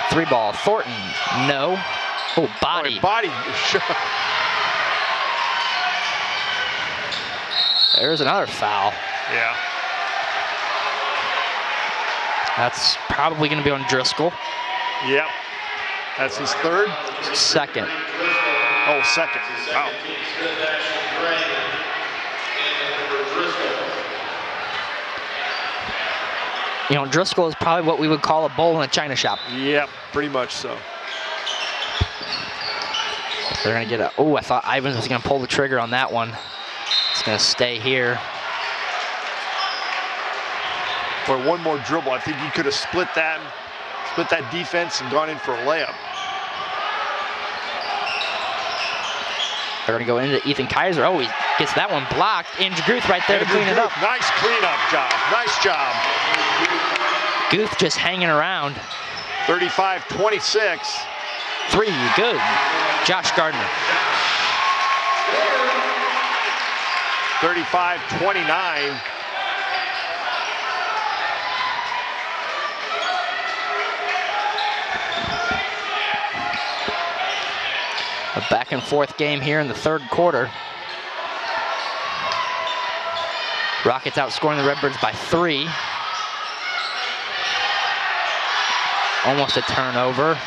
S4: 3-ball. Thornton, no. Oh, body.
S1: Oh, body.
S4: There's another foul.
S1: Yeah.
S4: That's probably going to be on Driscoll.
S1: Yep. That's his third?
S4: Second.
S1: Oh, second. Wow.
S4: You know, Driscoll is probably what we would call a bull in a china shop.
S1: Yep, pretty much so.
S4: They're going to get a... Oh, I thought Ivins was going to pull the trigger on that one. It's going to stay here.
S1: Boy, one more dribble. I think he could have split that defense and gone in for a layup.
S4: They're going to go into Ethan Kaiser. Oh, he gets that one blocked. Andrew Guth right there to clean it up.
S1: Nice cleanup job. Nice job.
S4: Guth just hanging around.
S1: 35-26.
S4: 3, good. Josh Gardner.
S1: 35-29.
S4: A back and forth game here in the third quarter. Rockets outscoring the Redbirds by 3. Almost a turnover.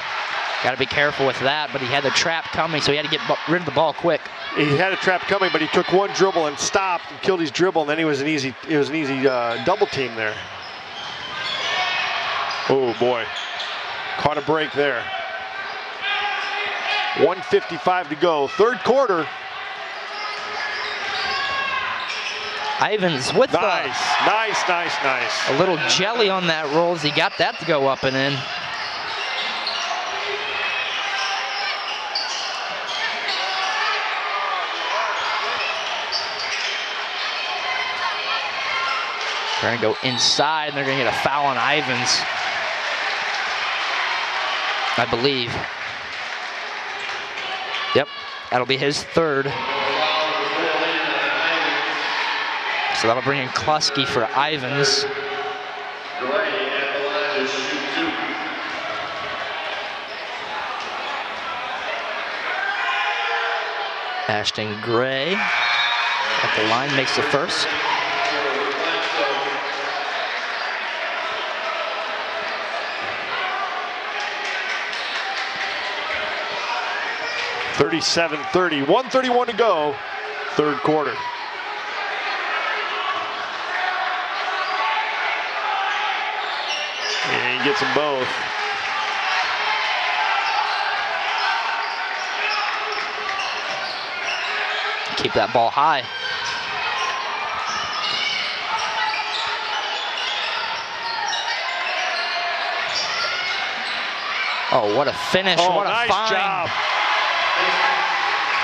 S4: Got to be careful with that, but he had the trap coming, so he had to get rid of the ball quick.
S1: He had a trap coming, but he took one dribble and stopped and killed his dribble, and then it was an easy double team there. Oh boy, caught a break there. 1:55 to go, third quarter.
S4: Ivins with
S1: nice.
S4: a little jelly on that roll as he got that to go up and in. They're going to go inside, and they're going to get a foul on Ivins, I believe. Yep, that'll be his third. So that'll bring in Kluski for Ivins. Ashton Gray at the line makes the first.
S1: 37-30, 1:31 to go, third quarter. And he gets them both.
S4: Keep that ball high. Oh, what a finish.
S1: Oh,
S4: what a
S1: nice
S4: find.
S1: job.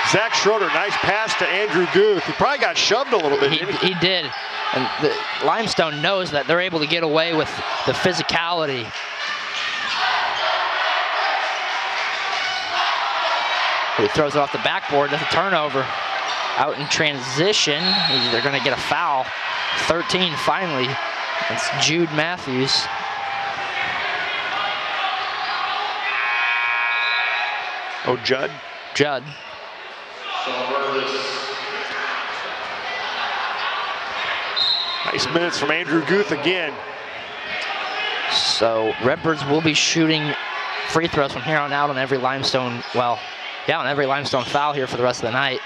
S1: Zach Schroeder, nice pass to Andrew Guth. He probably got shoved a little bit, didn't he?
S4: He did. And the Limestone knows that they're able to get away with the physicality. He throws it off the backboard. That's a turnover. Out in transition. They're going to get a foul. 13 finally. It's Jude Matthews.
S1: Oh, Judd?
S4: Judd.
S1: Nice minutes from Andrew Guth again.
S4: So Redbirds will be shooting free throws from here on out on every Limestone, well, yeah, on every Limestone foul here for the rest of the night.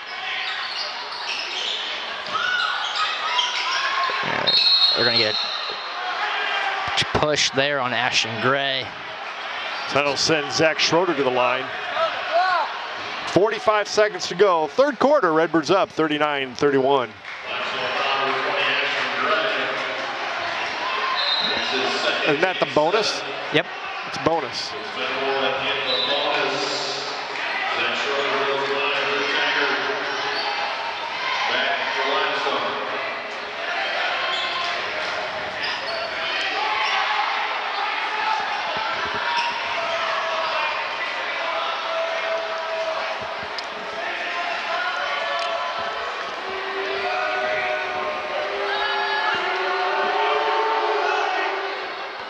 S4: They're going to get a push there on Ashton Gray.
S1: That'll send Zach Schroeder to the line. 45 seconds to go. Third quarter, Redbirds up 39-31. Isn't that the bonus?
S4: Yep.
S1: It's bonus.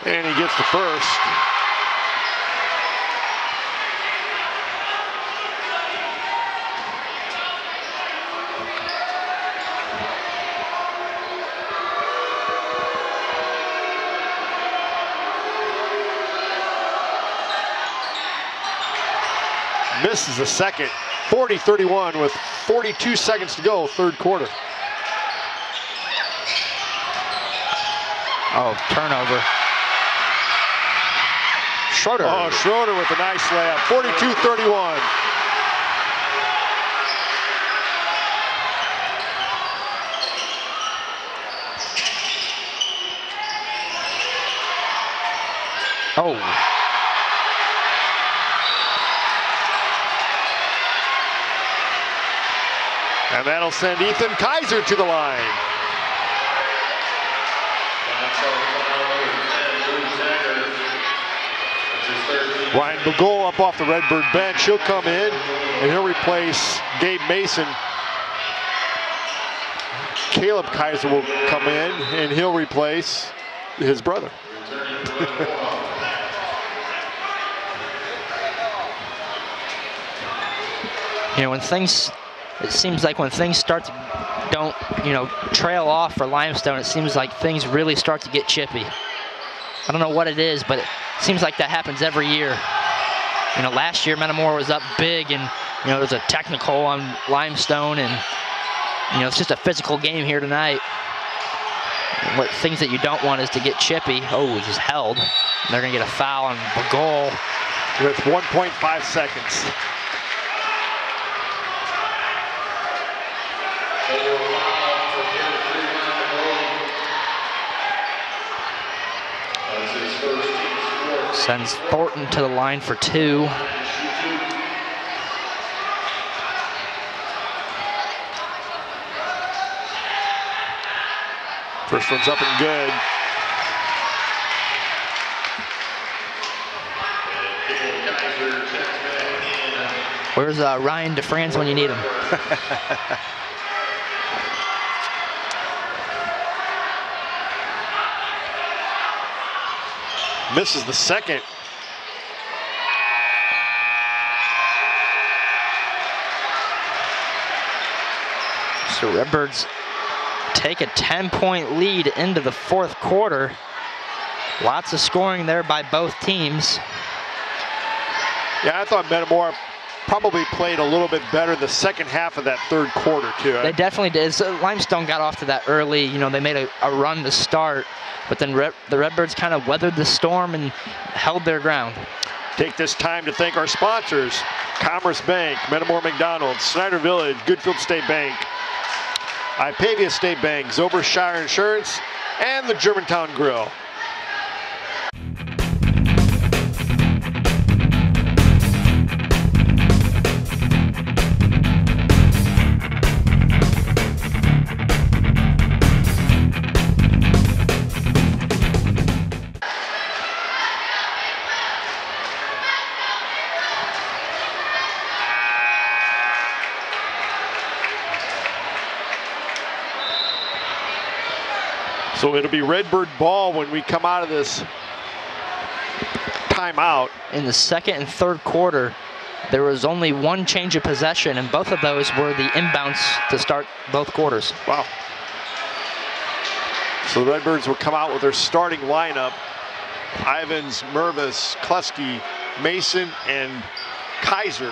S1: And he gets the first. Misses the second. 40-31 with 42 seconds to go, third quarter.
S4: Oh, turnover. Schroeder.
S1: Oh, Schroeder with a nice layup. 42-31.
S4: Oh.
S1: And that'll send Ethan Kaiser to the line. Ryan Begol up off the Redbird bench. He'll come in and he'll replace Gabe Mason. Caleb Kaiser will come in and he'll replace his brother.
S4: You know, when things, it seems like when things start to don't, you know, trail off for Limestone, it seems like things really start to get chippy. I don't know what it is, but it seems like that happens every year. You know, last year Metamora was up big, and you know there's a technical on Limestone, and you know it's just a physical game here tonight. And what things that you don't want is to get chippy. Oh, he's held. And they're gonna get a foul on Begol
S1: with 1.5 seconds.
S4: Sends Thornton to the line for two.
S1: First one's up and good.
S4: Where's Ryan DeFrance when you need him?
S1: Misses the second.
S4: So Redbirds take a 10-point lead into the fourth quarter. Lots of scoring there by both teams.
S1: Yeah, I thought Metamora probably played a little bit better the second half of that third quarter, too.
S4: They definitely did. So Limestone got off to that early. You know, they made a run to start, but then the Redbirds kind of weathered the storm and held their ground.
S1: Take this time to thank our sponsors: Commerce Bank, Metamora McDonald's, Snyder Village, Goodfield State Bank, Ipavia State Bank, Zobershire Insurance, and the Germantown Grill. So it'll be Redbird ball when we come out of this timeout.
S4: In the second and third quarter, there was only one change of possession, and both of those were the inbounds to start both quarters.
S1: Wow. So the Redbirds will come out with their starting lineup: Ivins, Mervis, Kleski, Mason, and Kaiser.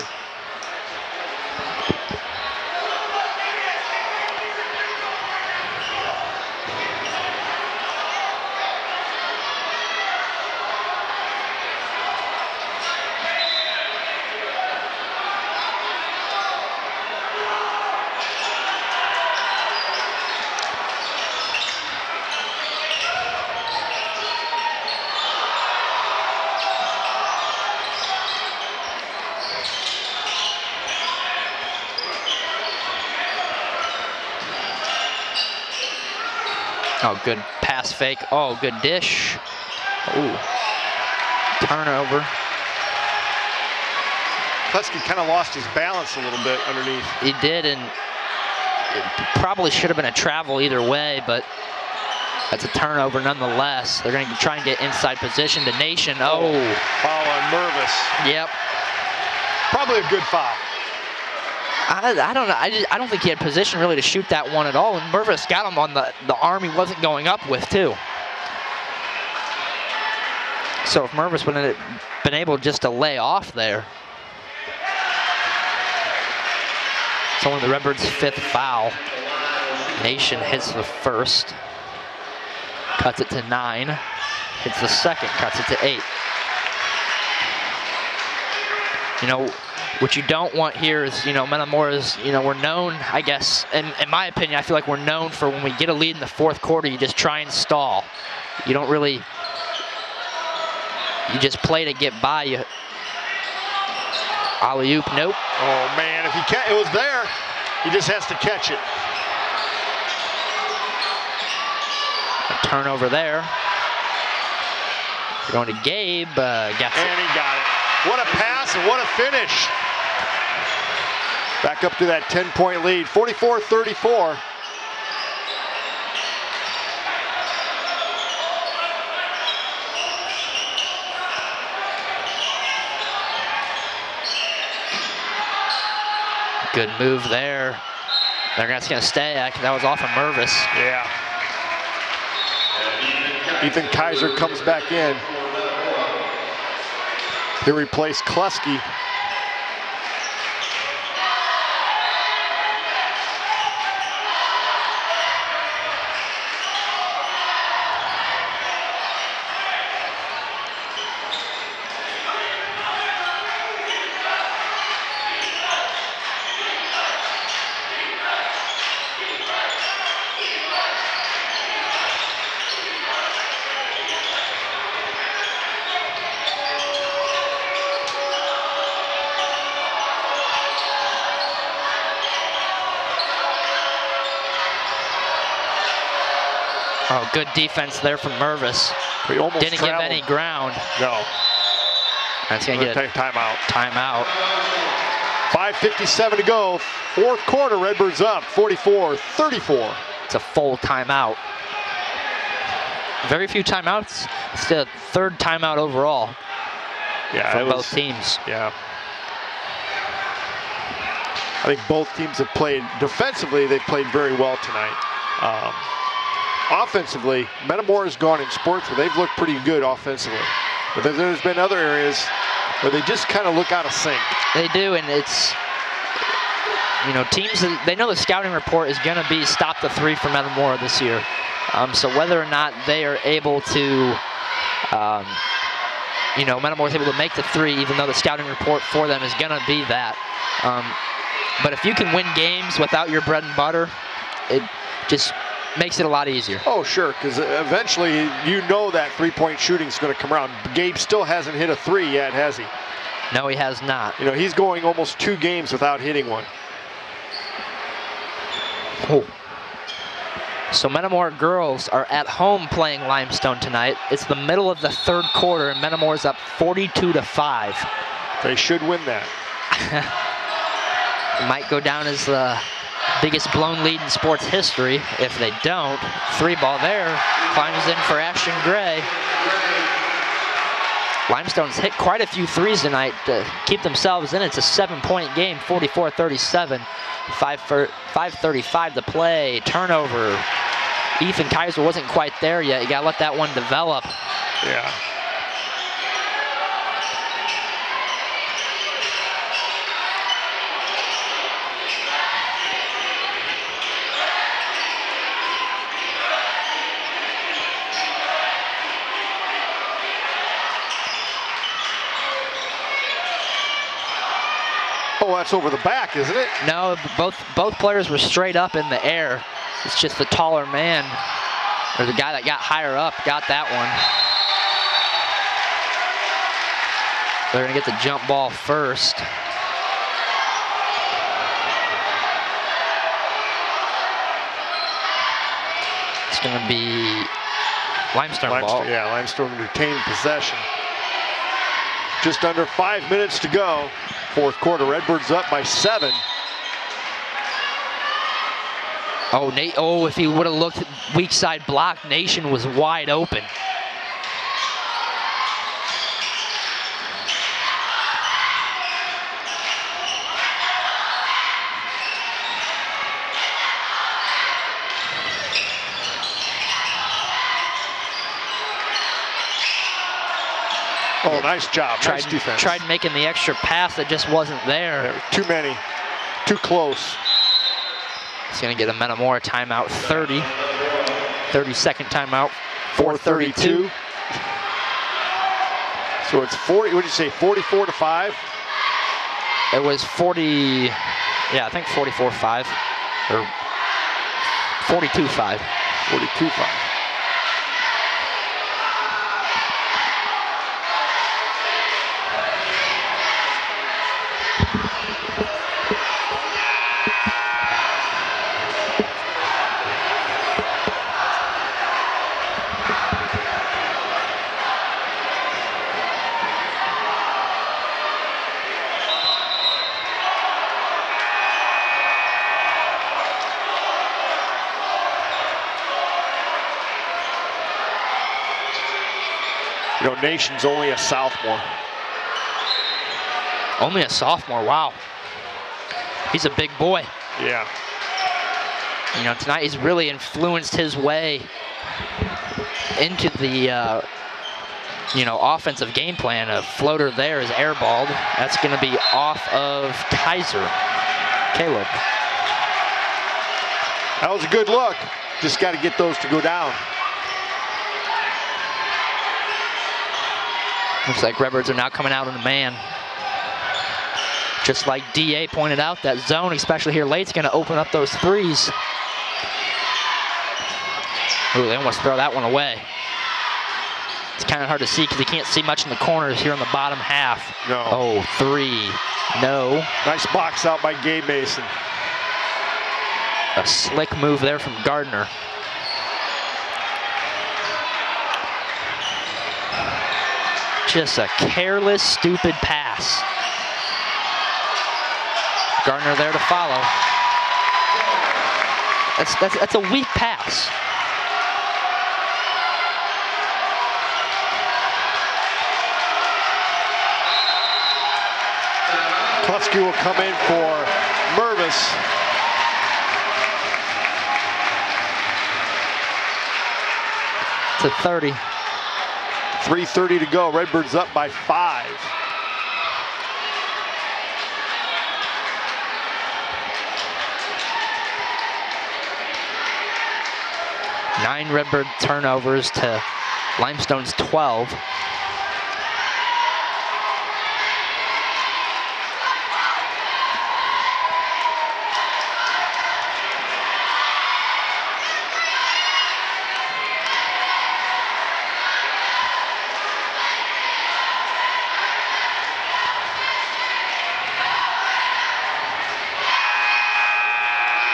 S4: Oh, good pass fake. Oh, good dish. Ooh. Turnover.
S1: Kleski kind of lost his balance a little bit underneath.
S4: He did, and it probably should have been a travel either way, but that's a turnover nonetheless. They're going to try and get inside position to Nation. Oh.
S1: Foul on Mervis.
S4: Yep.
S1: Probably a good foul.
S4: I don't know. I don't think he had position really to shoot that one at all. And Mervis got him on the arm he wasn't going up with, too. So if Mervis would have been able just to lay off there. It's only the Redbirds' 5th foul. Nation hits the first. Cuts it to 9. Hits the second. Cuts it to 8. You know, what you don't want here is, you know, Metamora's, you know, we're known, I guess, in my opinion, I feel like we're known for when we get a lead in the fourth quarter, you just try and stall. You don't really, you just play to get by. You alley-oop, nope.
S1: Oh, man, if he can't, it was there. He just has to catch it.
S4: A turnover there. Going to Gabe, gets it.
S1: And he got it. What a pass and what a finish. Back up to that 10-point lead, 44-34.
S4: Good move there. They're just going to stay. That was off of Mervis.
S1: Yeah. Ethan Kaiser comes back in. He'll replace Kleski.
S4: Oh, good defense there from Mervis.
S1: He almost
S4: didn't
S1: traveled.
S4: give any ground.
S1: No.
S4: That's going to get a
S1: timeout.
S4: Timeout.
S1: 5:57 to go. Fourth quarter, Redbirds up 44-34.
S4: It's a full timeout. Very few timeouts. It's the 3rd timeout overall for both teams.
S1: Yeah. I think both teams have played defensively. They've played very well tonight. Offensively, Metamora has gone in sports where they've looked pretty good offensively. But there's been other areas where they just kind of look out of sync.
S4: They do, and it's, you know, teams, they know the scouting report is going to be stop the three for Metamora this year. So whether or not they are able to, you know, Metamora is able to make the three, even though the scouting report for them is going to be that. But if you can win games without your bread and butter, it just makes it a lot easier.
S1: Oh, sure, because eventually you know that three-point shooting is going to come around. Gabe still hasn't hit a three yet, has he?
S4: No, he has not.
S1: You know, he's going almost 2 games without hitting one.
S4: Oh. So Metamora girls are at home playing Limestone tonight. It's the middle of the 3rd quarter, and Metamora's up 42-5.
S1: They should win that.
S4: It might go down as the biggest blown lead in sports history. If they don't, 3-ball there, climbs in for Ashton Gray. Limestone's hit quite a few threes tonight to keep themselves in. It's a 7-point game, 44-37. 5:35 to play. Turnover. Ethan Kaiser wasn't quite there yet. You gotta let that one develop.
S1: Yeah. Oh, that's over the back, isn't it?
S4: No, both players were straight up in the air. It's just the taller man, or the guy that got higher up, got that one. They're gonna get the jump ball first. It's gonna be Limestone ball.
S1: Yeah, Limestone retained possession. Just under 5 minutes to go. 4th quarter, Redbirds up by 7.
S4: Oh, Nate! Oh, if he would have looked weak side block, Nation was wide open.
S1: Oh, nice job. Nice defense.
S4: Tried making the extra pass that just wasn't there.
S1: There were too many. Too close.
S4: He's going to get a Metamora timeout, 30. 30-second timeout, 4:32.
S1: So it's 40, what did you say, 44-5?
S4: It was 40, yeah, I think 44-5, or 42-5.
S1: 42-5. You know, Nation's only a sophomore.
S4: Only a sophomore, wow. He's a big boy.
S1: Yeah.
S4: You know, tonight he's really influenced his way into the, you know, offensive game plan. A floater there is airballed. That's going to be off of Kaiser. Caleb.
S1: That was a good look. Just got to get those to go down.
S4: Looks like Redbirds are now coming out in the man. Just like DA pointed out, that zone, especially here late, is going to open up those threes. Ooh, they almost throw that one away. It's kind of hard to see because you can't see much in the corners here in the bottom half.
S1: No.
S4: Oh, 3. No.
S1: Nice box out by Gabe Mason.
S4: A slick move there from Gardner. Just a careless, stupid pass. Gardner there to follow. That's a weak pass.
S1: Klefsky will come in for Mervis.
S4: To 30.
S1: 3:30 to go. Redbirds up by 5.
S4: 9 Redbird turnovers to Limestone's 12.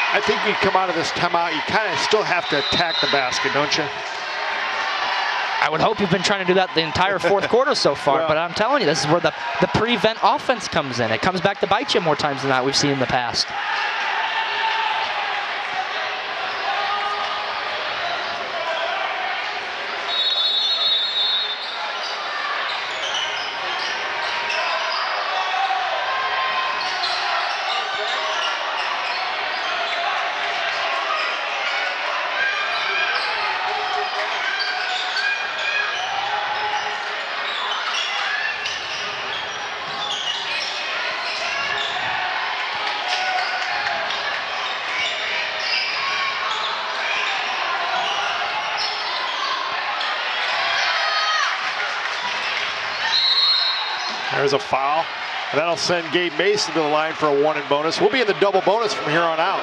S1: I think you come out of this timeout, you kind of still have to attack the basket, don't you?
S4: I would hope you've been trying to do that the entire fourth quarter so far,
S1: Well,
S4: but I'm telling you, this is where the prevent offense comes in. It comes back to bite you more times than that we've seen in the past.
S1: There's a foul. That'll send Gabe Mason to the line for a 1 and bonus. We'll be in the double bonus from here on out.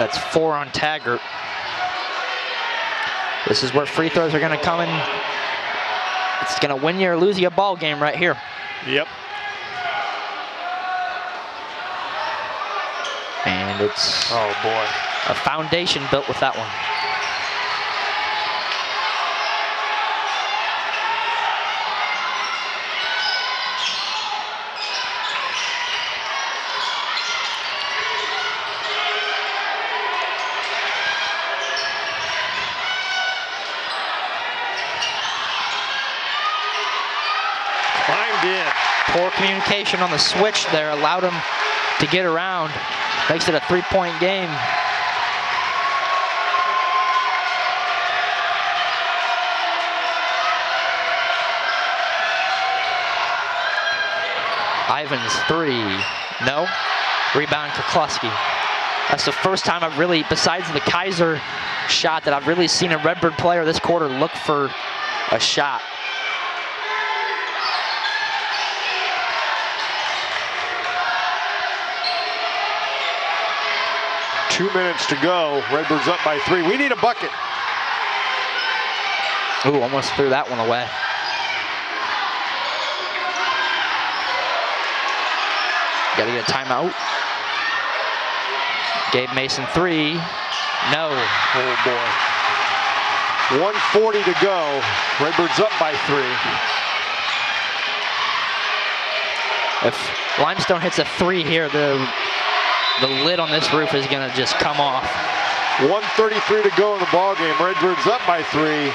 S4: That's 4 on Taggart. This is where free throws are going to come in. It's going to win you or lose you a ball game right here.
S1: Yep.
S4: And it's
S1: Oh, boy.
S4: a foundation built with that one. Poor communication on the switch there allowed him to get around. Makes it a 3-point game. Ivins 3, no. Rebound Kukluski. That's the first time I've really, besides the Kaiser shot, that I've really seen a Redbird player this quarter look for a shot.
S1: Two minutes to go. Redbird's up by 3. We need a bucket.
S4: Ooh, almost threw that one away. Gotta get a timeout. Gabe Mason 3. No.
S1: Oh boy. 1:40 to go. Redbird's up by 3.
S4: If Limestone hits a 3 here, the lid on this roof is gonna just come off.
S1: 1:33 to go in the ball game. Redbird's up by 3.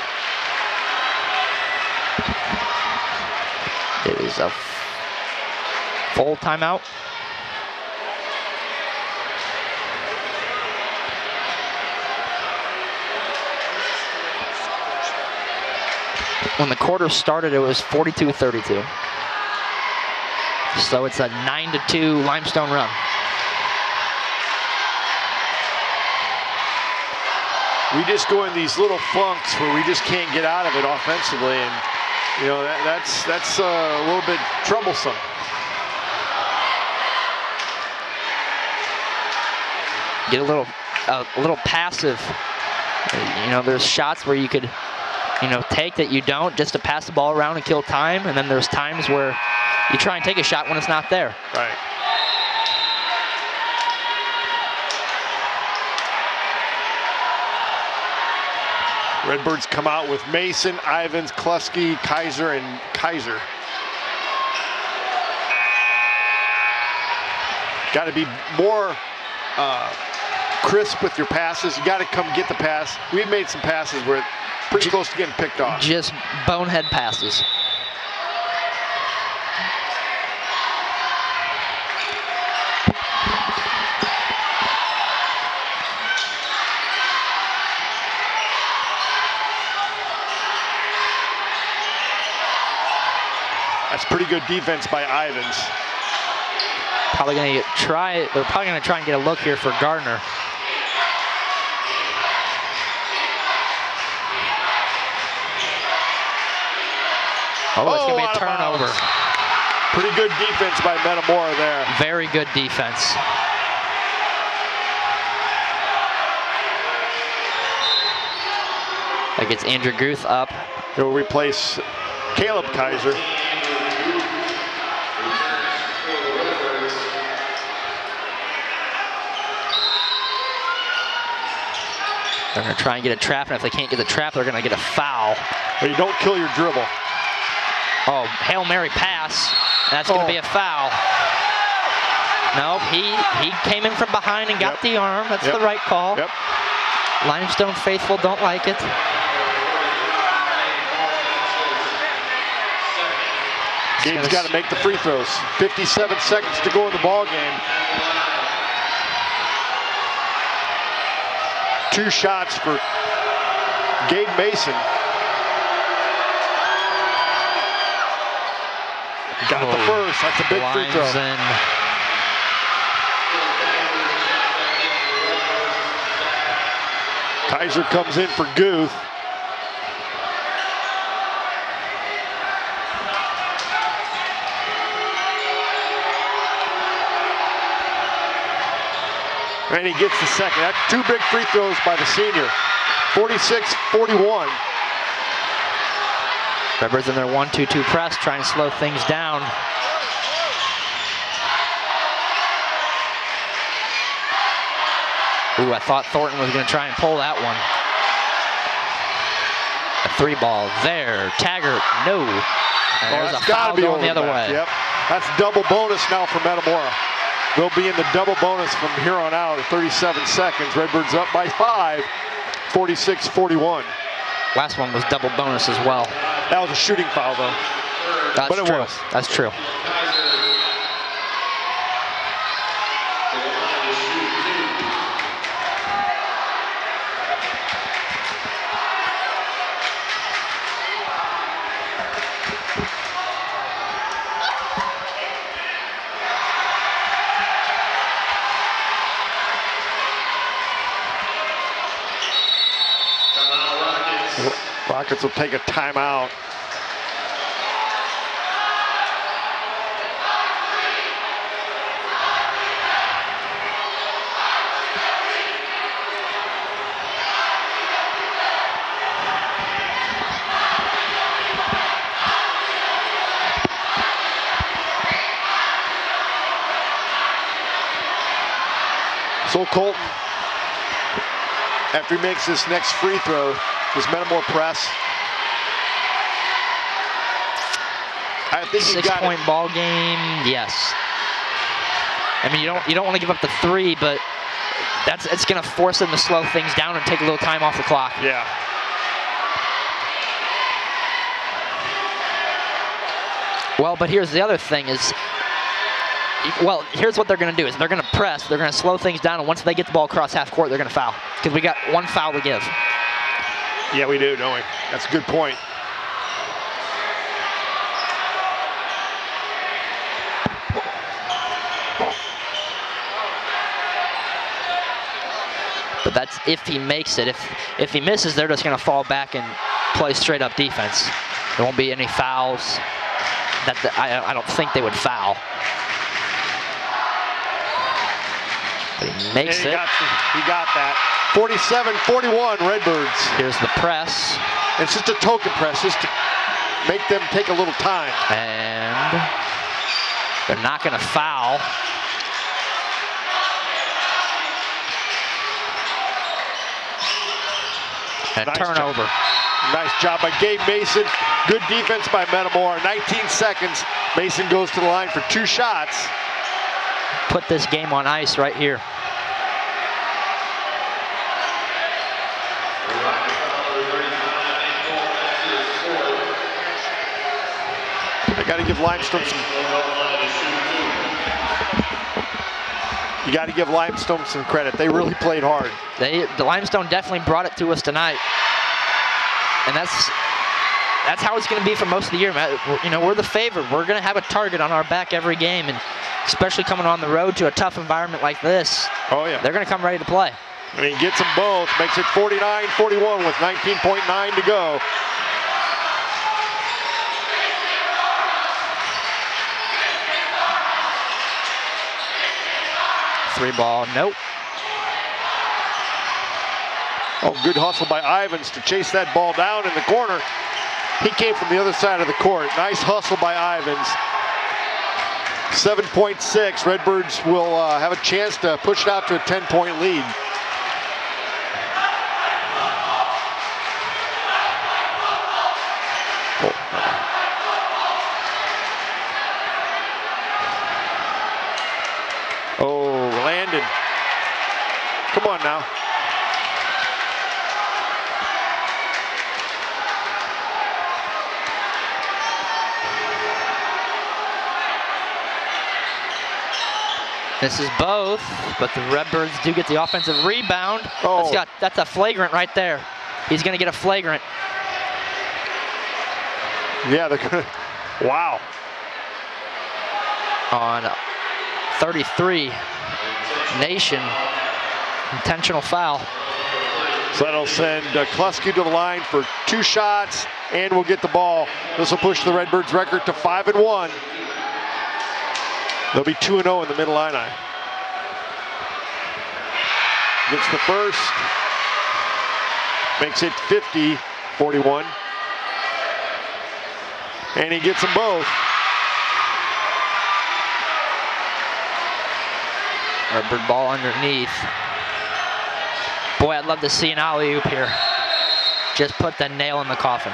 S4: It is a full timeout. When the quarter started, it was 42-32. So it's a 9-2 Limestone run.
S1: We just go in these little funks where we just can't get out of it offensively, and you know that's a little bit troublesome.
S4: Get a little passive. You know, there's shots where you could, you know, take that you don't, just to pass the ball around and kill time, and then there's times where you try and take a shot when it's not there.
S1: Right. Redbirds come out with Mason, Ivins, Kukluski, Kaiser, and Kaiser. Got to be more crisp with your passes. You got to come get the pass. We've made some passes where pretty close to getting picked off.
S4: Just bonehead passes.
S1: That's pretty good defense by Ivins.
S4: Probably going to try. They're probably going to try and get a look here for Gardner. Oh, it's going to be a turnover.
S1: Pretty good defense by Metamora there.
S4: Very good defense. That gets Andrew Guth up.
S1: He'll replace Caleb Kaiser.
S4: They're going to try and get a trap, and if they can't get the trap, they're going to get a foul.
S1: But you don't kill your dribble.
S4: Oh, Hail Mary pass. That's going to be a foul. No, he came in from behind and got the arm. That's the right call.
S1: Yep.
S4: Limestone faithful don't like it.
S1: Gabe's got to make the free throws. 57 seconds to go in the ball game. 2 shots for Gabe Mason. Got the first. That's a big free throw. Kaiser comes in for Guth. And he gets the second. That's 2 big free throws by the senior. 46-41.
S4: Redbirds in their 1-2-2 press, trying to slow things down. Ooh, I thought Thornton was going to try and pull that one. A 3 ball there. Taggart, no. And there's a foul going the other way.
S1: Yep. That's double bonus now for Metamora. They'll be in the double bonus from here on out at 37 seconds. Redbirds up by 5, 46-41.
S4: Last one was double bonus as well.
S1: That was a shooting foul, though.
S4: That's true. That's true.
S1: Rockets will take a timeout. So Colton, after he makes this next free throw, does Metamora press? I think he got
S4: 6-point ball game. Yes. I mean, you don't want to give up the 3, but it's going to force them to slow things down and take a little time off the clock.
S1: Yeah.
S4: Well, but here's the other thing is, well, here's what they're going to do is they're going to press, they're going to slow things down, and once they get the ball across half court, they're going to foul because we got 1 foul to give.
S1: Yeah, we do, don't we? That's a good point.
S4: But that's if he makes it. If he misses, they're just going to fall back and play straight up defense. There won't be any fouls. I don't think they would foul. But he makes it.
S1: He got that. 47-41 Redbirds.
S4: Here's the press.
S1: It's just a token press, just to make them take a little time.
S4: And they're not going to foul. And a turnover.
S1: Nice job by Gabe Mason. Good defense by Metamora. 19 seconds. Mason goes to the line for 2 shots.
S4: Put this game on ice right here.
S1: I got to give Limestone some. You got to give Limestone some credit. They really played hard.
S4: The Limestone definitely brought it to us tonight, and that's how it's going to be for most of the year, Matt. You know, we're the favorite. We're going to have a target on our back every game, and especially coming on the road to a tough environment like this.
S1: Oh, yeah.
S4: They're going to come ready to play.
S1: And he gets them both, makes it 49-41 with 19.9 to go.
S4: Three ball, nope.
S1: Oh, good hustle by Ivins to chase that ball down in the corner. He came from the other side of the court. Nice hustle by Ivins. 7.6. Redbirds will have a chance to push it out to a 10-point lead. Oh, Landon. Come on now.
S4: This is both, but the Redbirds do get the offensive rebound.
S1: Oh.
S4: That's a flagrant right there. He's going to get a flagrant.
S1: Yeah, they're gonna. Wow.
S4: On 33, Nation, intentional foul.
S1: So that'll send Kluski to the line for 2 shots, and we'll get the ball. This will push the Redbirds' record to 5-1. They'll be 2-0 in the Mid-Illini. Gets the first, makes it 50-41, and he gets them both.
S4: Redbird ball underneath. Boy, I'd love to see an alley-oop here. Just put the nail in the coffin.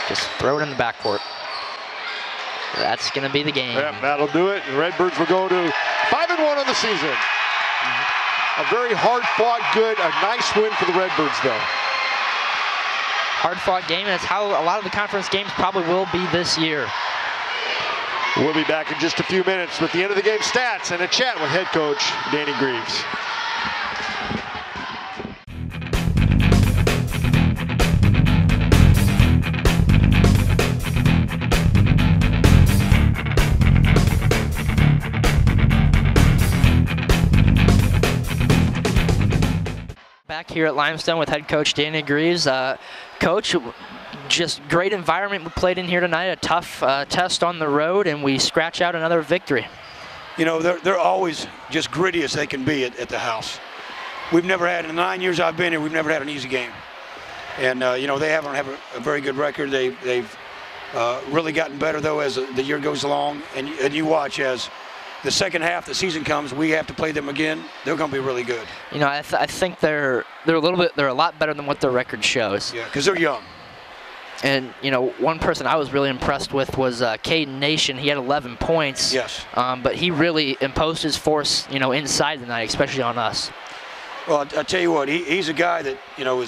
S4: Just throw it in the backcourt. That's going to be the game.
S1: Yep, that'll do it. The Redbirds will go to 5-1 on the season. A very hard-fought, good, a nice win for the Redbirds, though.
S4: Hard-fought game, and it's how a lot of the conference games probably will be this year.
S1: We'll be back in just a few minutes with the end of the game stats and a chat with head coach Danny Greaves.
S4: Back here at Limestone with head coach Danny Greaves. Coach, just great environment we played in here tonight, a tough test on the road, and we scratch out another victory.
S2: You know, they're always just gritty as they can be at the house. We've never had, in the 9 years I've been here, we've never had an easy game. And, you know, they haven't have a very good record. They've really gotten better, though, as the year goes along. And you watch as the second half of the season comes, we have to play them again. They're going to be really good.
S4: You know, I think they're a lot better than what their record shows.
S2: Yeah, because they're young.
S4: And, you know, one person I was really impressed with was Caden Nation. He had 11 points.
S2: Yes.
S4: But he really imposed his force, you know, inside the night, especially on us.
S2: Well, I'll tell you what, he's a guy that, you know,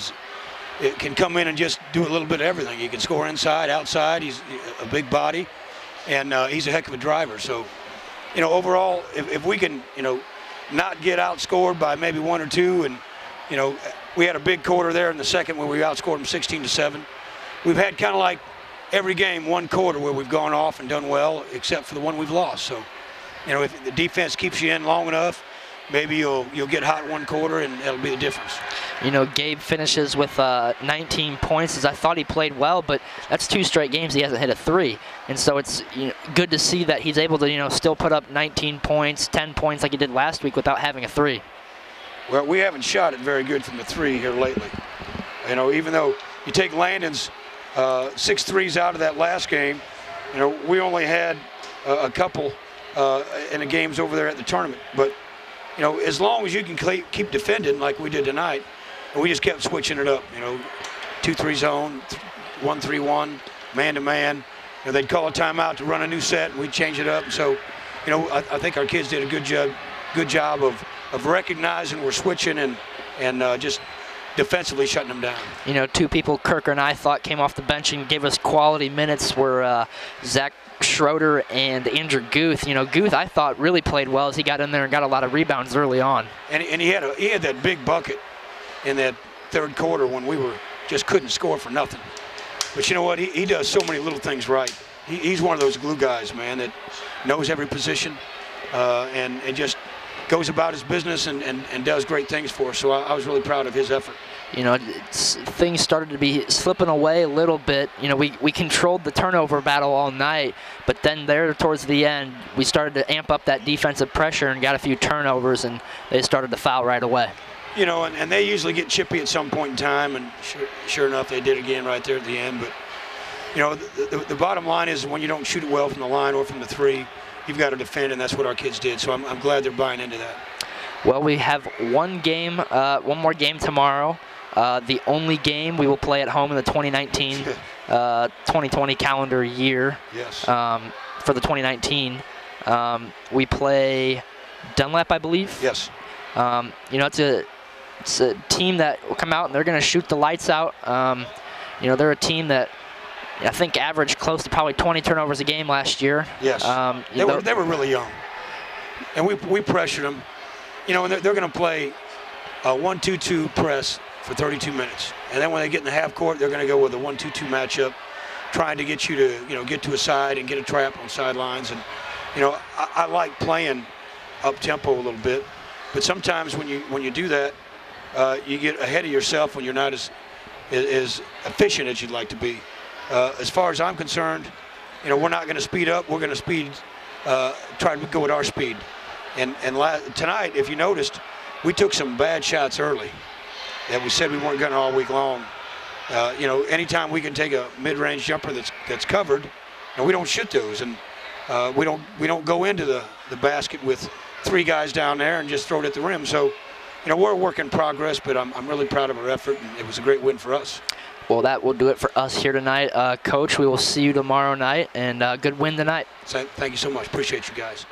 S2: can come in and just do a little bit of everything. He can score inside, outside. He's a big body, and he's a heck of a driver. So, you know, overall, if we can, you know, not get outscored by maybe 1 or 2, and, you know, we had a big quarter there in the second where we outscored them 16-7. We've had kind of like every game, one quarter where we've gone off and done well, except for the one we've lost. So, you know, if the defense keeps you in long enough, maybe you'll get hot one quarter, and that'll be the difference.
S4: You know, Gabe finishes with 19 points. As I thought he played well, but that's 2 straight games he hasn't hit a 3. And so it's, you know, good to see that he's able to, you know, still put up 19 points, 10 points like he did last week without having a 3.
S2: Well, we haven't shot it very good from the 3 here lately. You know, even though you take Landon's 6 threes out of that last game, you know, we only had a couple in the games over there at the tournament. But, you know, as long as you can keep defending like we did tonight, and we just kept switching it up, you know, 2-3 zone, 1-3-1, man-to-man. You know, they'd call a timeout to run a new set, and we'd change it up. So, you know, I think our kids did a good job of recognizing we're switching and just defensively shutting them down.
S4: You know, two people Kirker and I thought came off the bench and gave us quality minutes were Zach Schroeder and Andrew Guth. You know, Guth I thought really played well as he got in there and got a lot of rebounds early on.
S2: And he had that big bucket in that third quarter when we just couldn't score for nothing. But you know what? He does so many little things right. He's one of those glue guys, man, that knows every position and just goes about his business and does great things for us. So I was really proud of his effort.
S4: You know, things started to be slipping away a little bit. You know, we controlled the turnover battle all night, but then there towards the end, we started to amp up that defensive pressure and got a few turnovers, and they started to foul right away.
S2: You know, and they usually get chippy at some point in time, and sure enough, they did again right there at the end. But, you know, the bottom line is when you don't shoot it well from the line or from the three, you've got to defend, and that's what our kids did. So I'm glad they're buying into that.
S4: Well, we have one more game tomorrow. The only game we will play at home in the 2019-2020 calendar year.
S2: Yes.
S4: For the 2019, we play Dunlap, I believe.
S2: Yes.
S4: You know, it's a team that will come out and they're going to shoot the lights out. You know, they're a team that I think averaged close to probably 20 turnovers a game last year.
S2: Yes. They were really young, and we pressured them. You know, and they're going to play a 1-2-2 press for 32 minutes, and then when they get in the half court, they're going to go with a 1-2-2 matchup, trying to get you to get to a side and get a trap on sidelines. And you know, I like playing up tempo a little bit, but sometimes when you do that, you get ahead of yourself when you're not as efficient as you'd like to be. As far as I'm concerned, you know, we're not going to speed up. We're going to try to go at our speed. And tonight, if you noticed, we took some bad shots early that we said we weren't going to all week long. You know, anytime we can take a mid-range jumper that's covered, and we don't shoot those, and we don't go into the basket with three guys down there and just throw it at the rim. So, you know, we're a work in progress, but I'm really proud of our effort, and it was a great win for us.
S4: Well, that will do it for us here tonight. Coach, we will see you tomorrow night, and good win tonight.
S2: Thank you so much. Appreciate you guys.